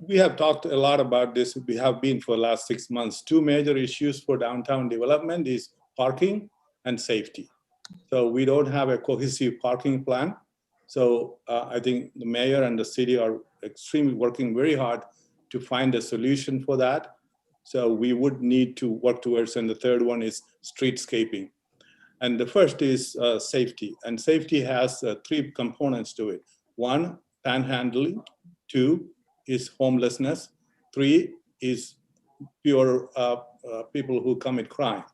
we have talked a lot about this. We have been for the last 6 months. Two major issues for downtown development is parking and safety. So we don't have a cohesive parking plan. So I think the mayor and the city are extremely working very hard to find a solution for that. So we would need to work towards, and the third one is streetscaping. And the first is safety. And safety has three components to it. One, panhandling. Two is homelessness. Three is pure people who commit crime.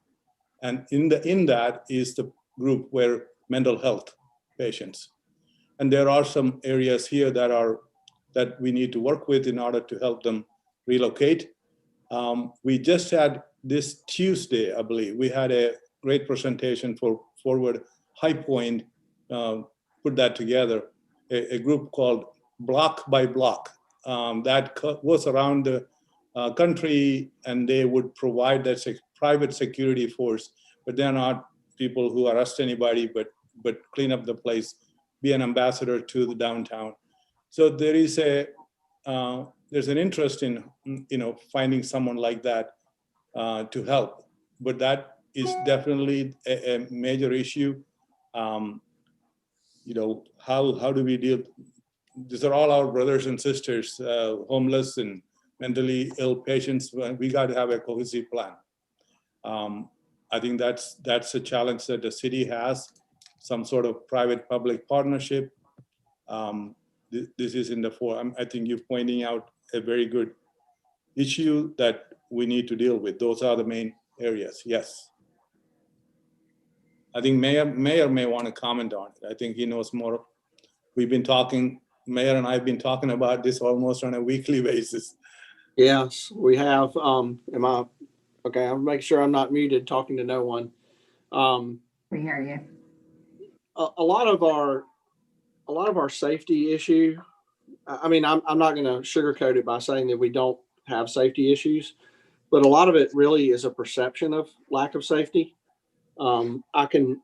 And in that is the group where mental health patients. And there are some areas here that we need to work with in order to help them relocate. We just had this Tuesday, I believe, we had a great presentation for Forward High Point, put that together, a group called Block by Block that goes around the country, and they would provide that private security force, but they're not people who arrest anybody, but clean up the place, be an ambassador to the downtown. So there is there's an interest in finding someone like that to help, but that is definitely a major issue. How do we deal? These are all our brothers and sisters, homeless and mentally ill patients. We got to have a cohesive plan. I think that's a challenge that the city has, some sort of private-public partnership. This is in the forum. I think you're pointing out a very good issue that we need to deal with. Those are the main areas, yes. I think Mayor may want to comment on it. I think he knows more. We've been talking, Mayor and I have been talking about this almost on a weekly basis. Yes, we have. Okay, I'll make sure I'm not muted, talking to no one. We hear you. A lot of our safety issue, I mean, I'm not going to sugarcoat it by saying that we don't have safety issues, but a lot of it really is a perception of lack of safety. I can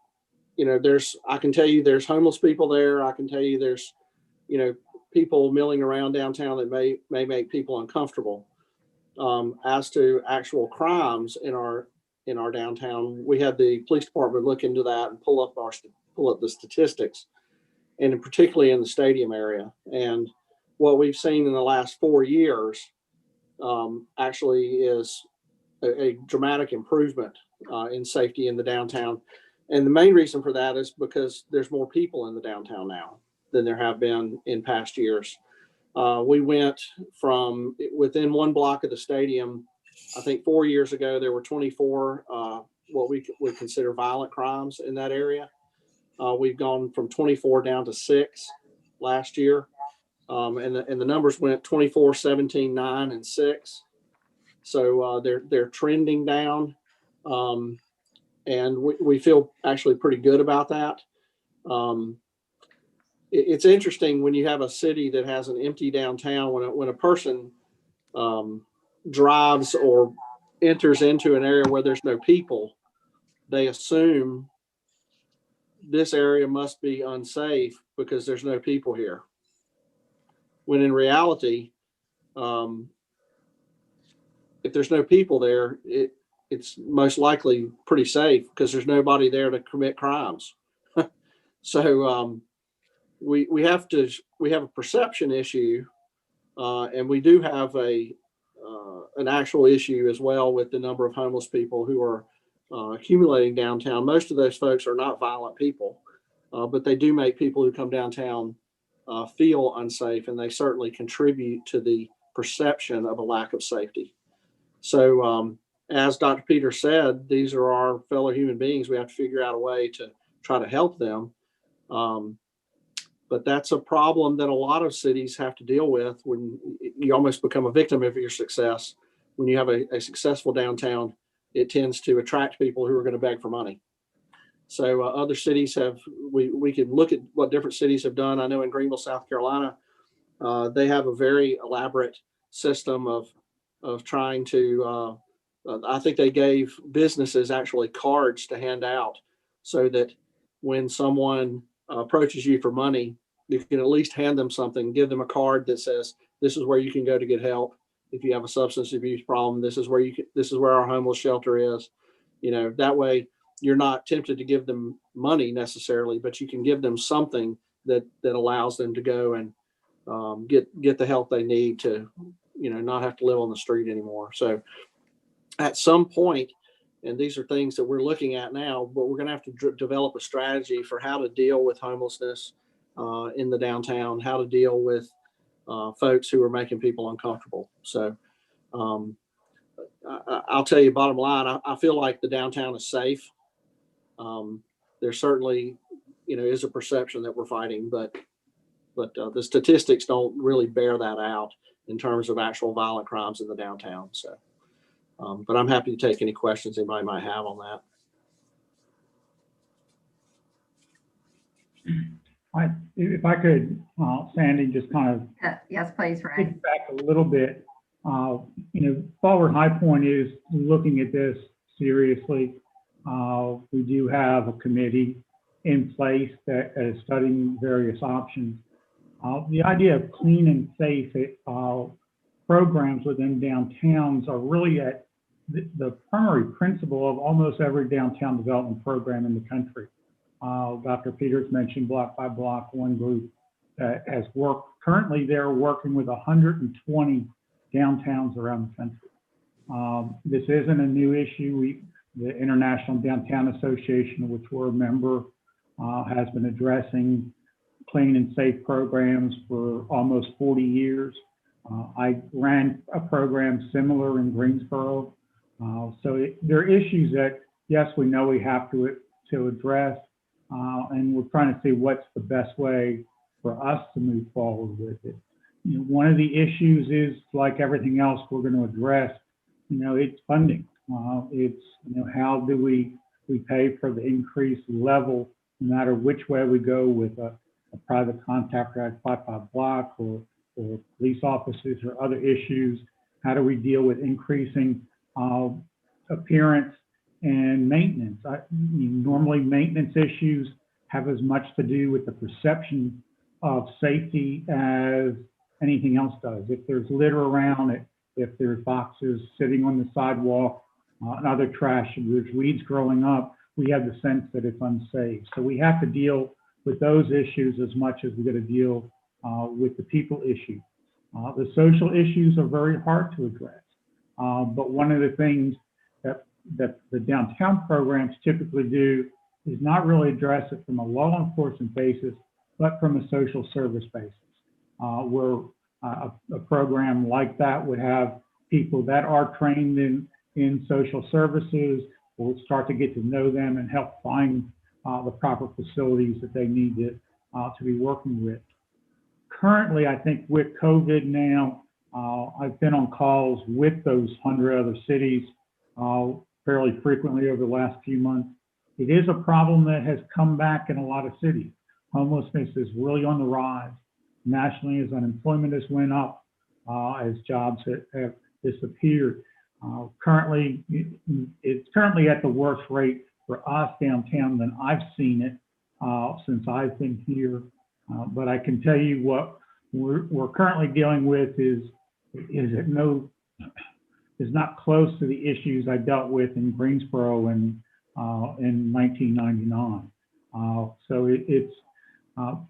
tell you there's homeless people there. I can tell you there's, people milling around downtown that may make people uncomfortable. As to actual crimes in our downtown, we had the police department look into that and pull up the statistics, and particularly in the stadium area. And what we've seen in the last 4 years actually is a dramatic improvement in safety in the downtown. And the main reason for that is because there's more people in the downtown now than there have been in past years. We went from within 1 block of the stadium, I think 4 years ago, there were 24 what we would consider violent crimes in that area. We've gone from 24 down to 6 last year. And the numbers went 24, 17, 9, and 6. So they're trending down. And we feel actually pretty good about that. It's interesting when you have a city that has an empty downtown, when a person drives or enters into an area where there's no people, they assume this area must be unsafe because there's no people here. When in reality, if there's no people there, it's most likely pretty safe because there's nobody there to commit crimes. So we have a perception issue, and we do have an actual issue as well with the number of homeless people who are accumulating downtown. Most of those folks are not violent people, but they do make people who come downtown feel unsafe, and they certainly contribute to the perception of a lack of safety. So as Dr. Peters said, these are our fellow human beings. We have to figure out a way to try to help them. But that's a problem that a lot of cities have to deal with when you almost become a victim of your success. When you have a successful downtown, it tends to attract people who are going to beg for money. So other cities we can look at what different cities have done. I know in Greenville, South Carolina, they have a very elaborate system of trying to, I think they gave businesses actually cards to hand out so that when someone approaches you for money, you can at least hand them something, give them a card that says, this is where you can go to get help. If you have a substance abuse problem, this is where our homeless shelter is. That way you're not tempted to give them money necessarily, but you can give them something that allows them to go and get the help they need to, not have to live on the street anymore. So at some point, and these are things that we're looking at now, but we're going to have to develop a strategy for how to deal with homelessness in the downtown, how to deal with folks who are making people uncomfortable. So I'll tell you, bottom line, I feel like the downtown is safe. There certainly, is a perception that we're fighting, but the statistics don't really bear that out in terms of actual violent crimes in the downtown. So, but I'm happy to take any questions anybody might have on that. If I could, Sandy, just kind of yes, please, Ray. take back a little bit. Forward High Point is looking at this seriously. We do have a committee in place that is studying various options. The idea of clean and safe programs within downtowns are really at the primary principle of almost every downtown development program in the country. Dr. Peters mentioned block by block, one group that has worked. Currently, they're working with 120 downtowns around the country. This isn't a new issue. The International Downtown Association, of which we're a member, has been addressing clean and safe programs for almost 40 years. I ran a program similar in Greensboro. There are issues that, yes, we know we have to address, and we're trying to see what's the best way for us to move forward with it. One of the issues is, like everything else we're going to address, it's funding. It's, how do we pay for the increased level, no matter which way we go with a private contractor at block by block or police officers or other issues. How do we deal with increasing appearance and maintenance? Normally maintenance issues have as much to do with the perception of safety as anything else does. If there's litter around, if there's boxes sitting on the sidewalk, and other trash, and there's weeds growing up, we have the sense that it's unsafe. So we have to deal with those issues as much as we're going to deal with the people issue. The social issues are very hard to address. But one of the things that the downtown programs typically do is not really address it from a law enforcement basis, but from a social service basis, where a program like that would have people that are trained in social services. We'll start to get to know them and help find the proper facilities that they need to be working with. Currently, I think with COVID now, I've been on calls with those 100 other cities fairly frequently over the last few months. It is a problem that has come back in a lot of cities. Homelessness is really on the rise nationally as unemployment has went up, as jobs have disappeared. Currently, it's currently at the worst rate for us downtown than I've seen it since I've been here. But I can tell you what we're currently dealing with is not close to the issues I dealt with in Greensboro in 1999.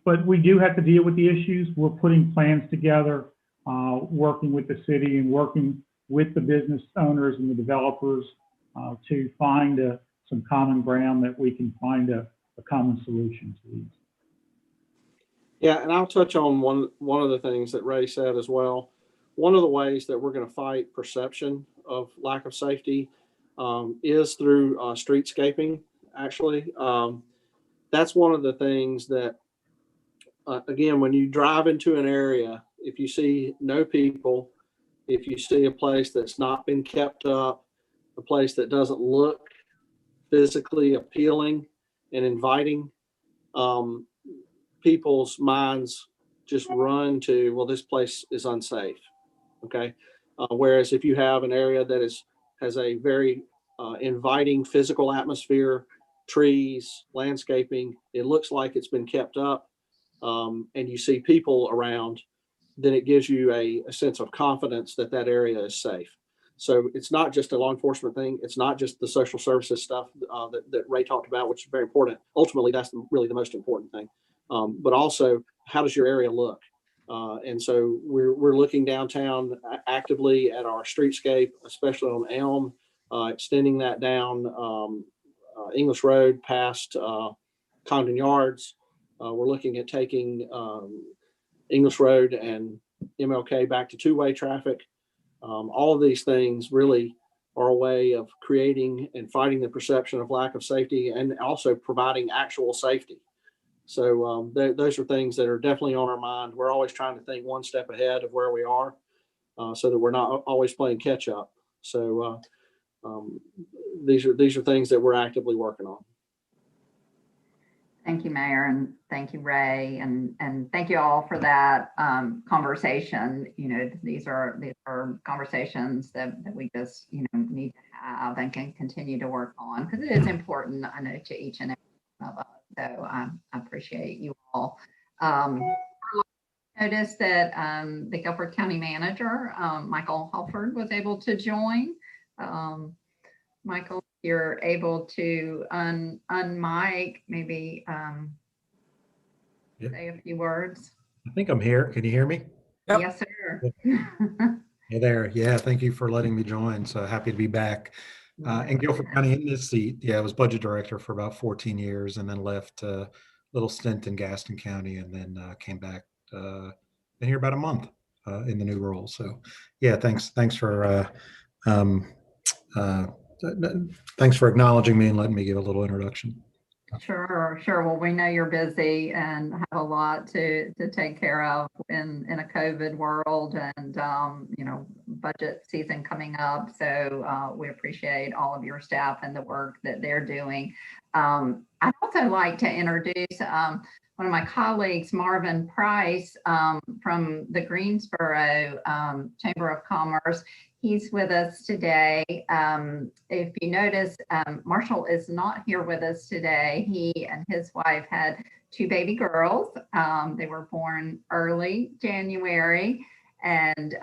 But we do have to deal with the issues. We're putting plans together, working with the city and working with the business owners and the developers to find some common ground that we can find a common solution to these. Yeah, and I'll touch on one of the things that Ray said as well. One of the ways that we're going to fight perception of lack of safety is through streetscaping, actually. That's one of the things that, again, when you drive into an area, if you see no people, if you see a place that's not been kept up, a place that doesn't look physically appealing and inviting, people's minds just run to, well, this place is unsafe. Okay. Whereas if you have an area that has a very inviting physical atmosphere, trees, landscaping, it looks like it's been kept up, and you see people around, then it gives you a sense of confidence that that area is safe. So it's not just a law enforcement thing. It's not just the social services stuff that Ray talked about, which is very important. Ultimately, that's really the most important thing. But also, how does your area look? And so we're looking downtown actively at our streetscape, especially on Elm, extending that down English Road past Condon Yards. We're looking at taking English Road and MLK back to two-way traffic. All of these things really are a way of creating and fighting the perception of lack of safety and also providing actual safety. So those are things that are definitely on our mind. We're always trying to think one step ahead of where we are so that we're not always playing catch up. So these are things that we're actively working on. Thank you, Mayor, and thank you, Ray, and thank you all for that conversation. You know, these are conversations that we just need to have and can continue to work on because it is important, I know, to each and every one of us. So I appreciate you all. Notice that the Guilford County Manager, Michael Halford, was able to join. Michael, you're able to unmic, maybe say a few words. I think I'm here. Can you hear me? Yep. Yes, sir. Hey there. Yeah, thank you for letting me join. So happy to be back. In Guilford County in this seat. Yeah, I was budget director for about 14 years and then left a little stint in Gaston County and then came back, been here about a month in the new role. So yeah, thanks for acknowledging me and letting me give a little introduction. Sure. Well, we know you're busy and have a lot to take care of in a COVID world and, budget season coming up. So we appreciate all of your staff and the work that they're doing. I'd also like to introduce one one of my colleagues, Marvin Price, from the Greensboro Chamber of Commerce. He's with us today. If you notice, Marshall is not here with us today. He and his wife had 2 baby girls. They were born early January. And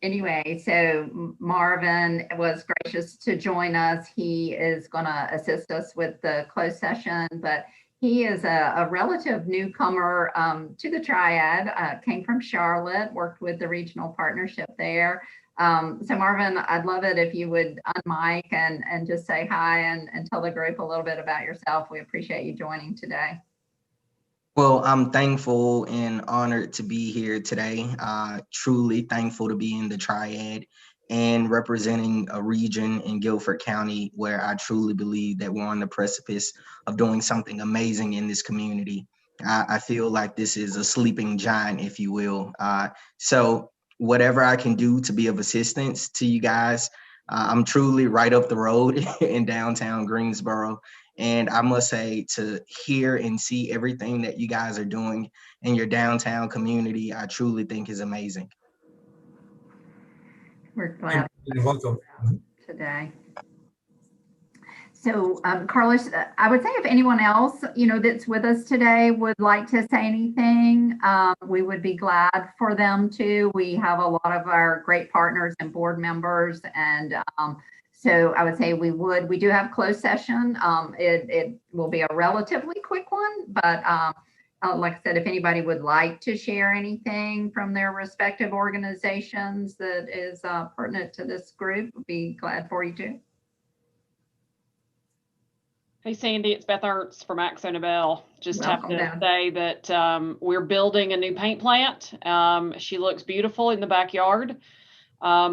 anyway, so Marvin was gracious to join us. He is going to assist us with the closed session, but he is a relative newcomer to the Triad, came from Charlotte, worked with the regional partnership there. So Marvin, I'd love it if you would unmic and just say hi and tell the group a little bit about yourself. We appreciate you joining today. Well, I'm thankful and honored to be here today. Truly thankful to be in the Triad and representing a region in Guilford County where I truly believe that we're on the precipice of doing something amazing in this community. I feel like this is a sleeping giant, if you will. So whatever I can do to be of assistance to you guys, I'm truly right up the road in downtown Greensboro. And I must say, to hear and see everything that you guys are doing in your downtown community, I truly think is amazing. We're glad You're welcome. today. So, Carlos, I would say if anyone else, that's with us today would like to say anything, we would be glad for them to. We have a lot of our great partners and board members, and so I would say we do have closed session. It will be a relatively quick one, but like I said, if anybody would like to share anything from their respective organizations that is pertinent to this group, we'd be glad for you to. Hey, Sandy, it's Beth Ernst from Axo Nobel. Just Welcome have to down. say that we're building a new paint plant. She looks beautiful in the backyard.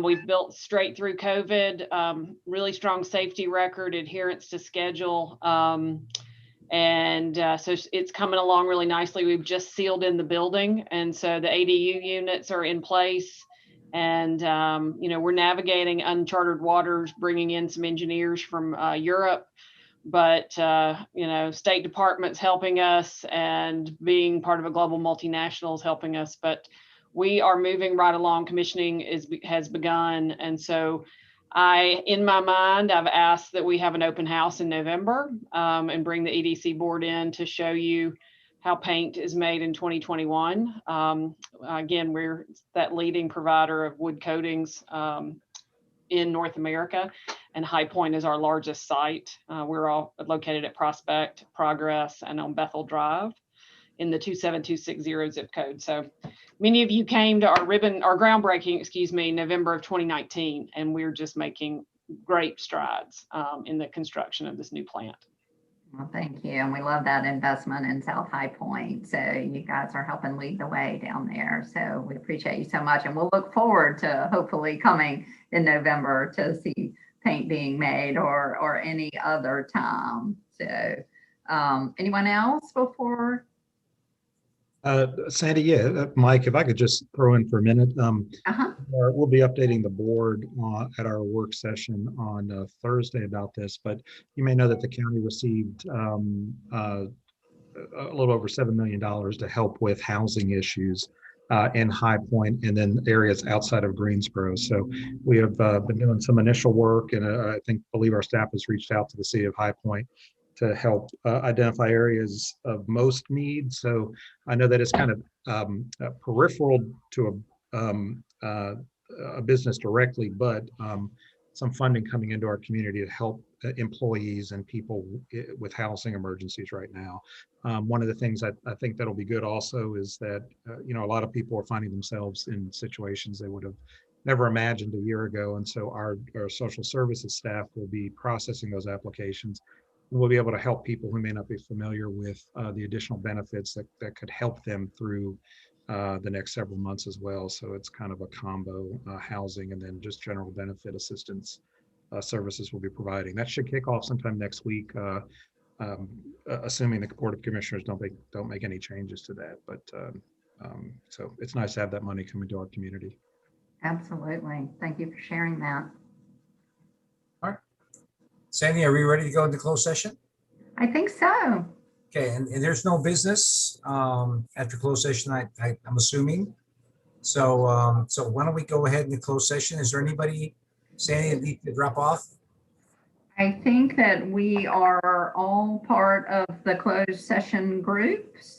We've built straight through COVID, really strong safety record, adherence to schedule. So it's coming along really nicely. We've just sealed in the building. And so the ADU units are in place. And, we're navigating uncharted waters, bringing in some engineers from Europe. But, State Department's helping us, and being part of a global multinational is helping us. But we are moving right along. Commissioning has begun. And so in my mind, I've asked that we have an open house in November and bring the EDC board in to show you how paint is made in 2021. Again, we're that leading provider of wood coatings in North America, and High Point is our largest site. We're all located at Prospect, Progress, and on Bethel Drive in the 27260 zip code. So many of you came to our groundbreaking, November of 2019, and we're just making great strides in the construction of this new plant. Well, thank you. And we love that investment in South High Point. So you guys are helping lead the way down there. So we appreciate you so much. And we'll look forward to hopefully coming in November to see paint being made or any other time. So anyone else before? Sandy, yeah, Mike, if I could just throw in for a minute. We'll be updating the board at our work session on Thursday about this, but you may know that the county received a little over $7 million to help with housing issues in High Point and then areas outside of Greensboro. So we have been doing some initial work, and I believe our staff has reached out to the city of High Point to help identify areas of most need. So I know that it's kind of peripheral to a business directly, but some funding coming into our community to help employees and people with housing emergencies right now. One of the things I think that'll be good also is that, a lot of people are finding themselves in situations they would have never imagined a year ago. And so our social services staff will be processing those applications. We'll be able to help people who may not be familiar with the additional benefits that could help them through the next several months as well. So it's kind of a combo, housing and then just general benefit assistance services we'll be providing. That should kick off sometime next week, assuming the Board of Commissioners don't make any changes to that. But so it's nice to have that money come into our community. Absolutely. Thank you for sharing that. All right. Sandy, are we ready to go into closed session? I think so. Okay, and there's no business after closed session, I'm assuming. So so why don't we go ahead in the closed session? Is there anybody, Sandy, that needs to drop off? I think that we are all part of the closed session group. So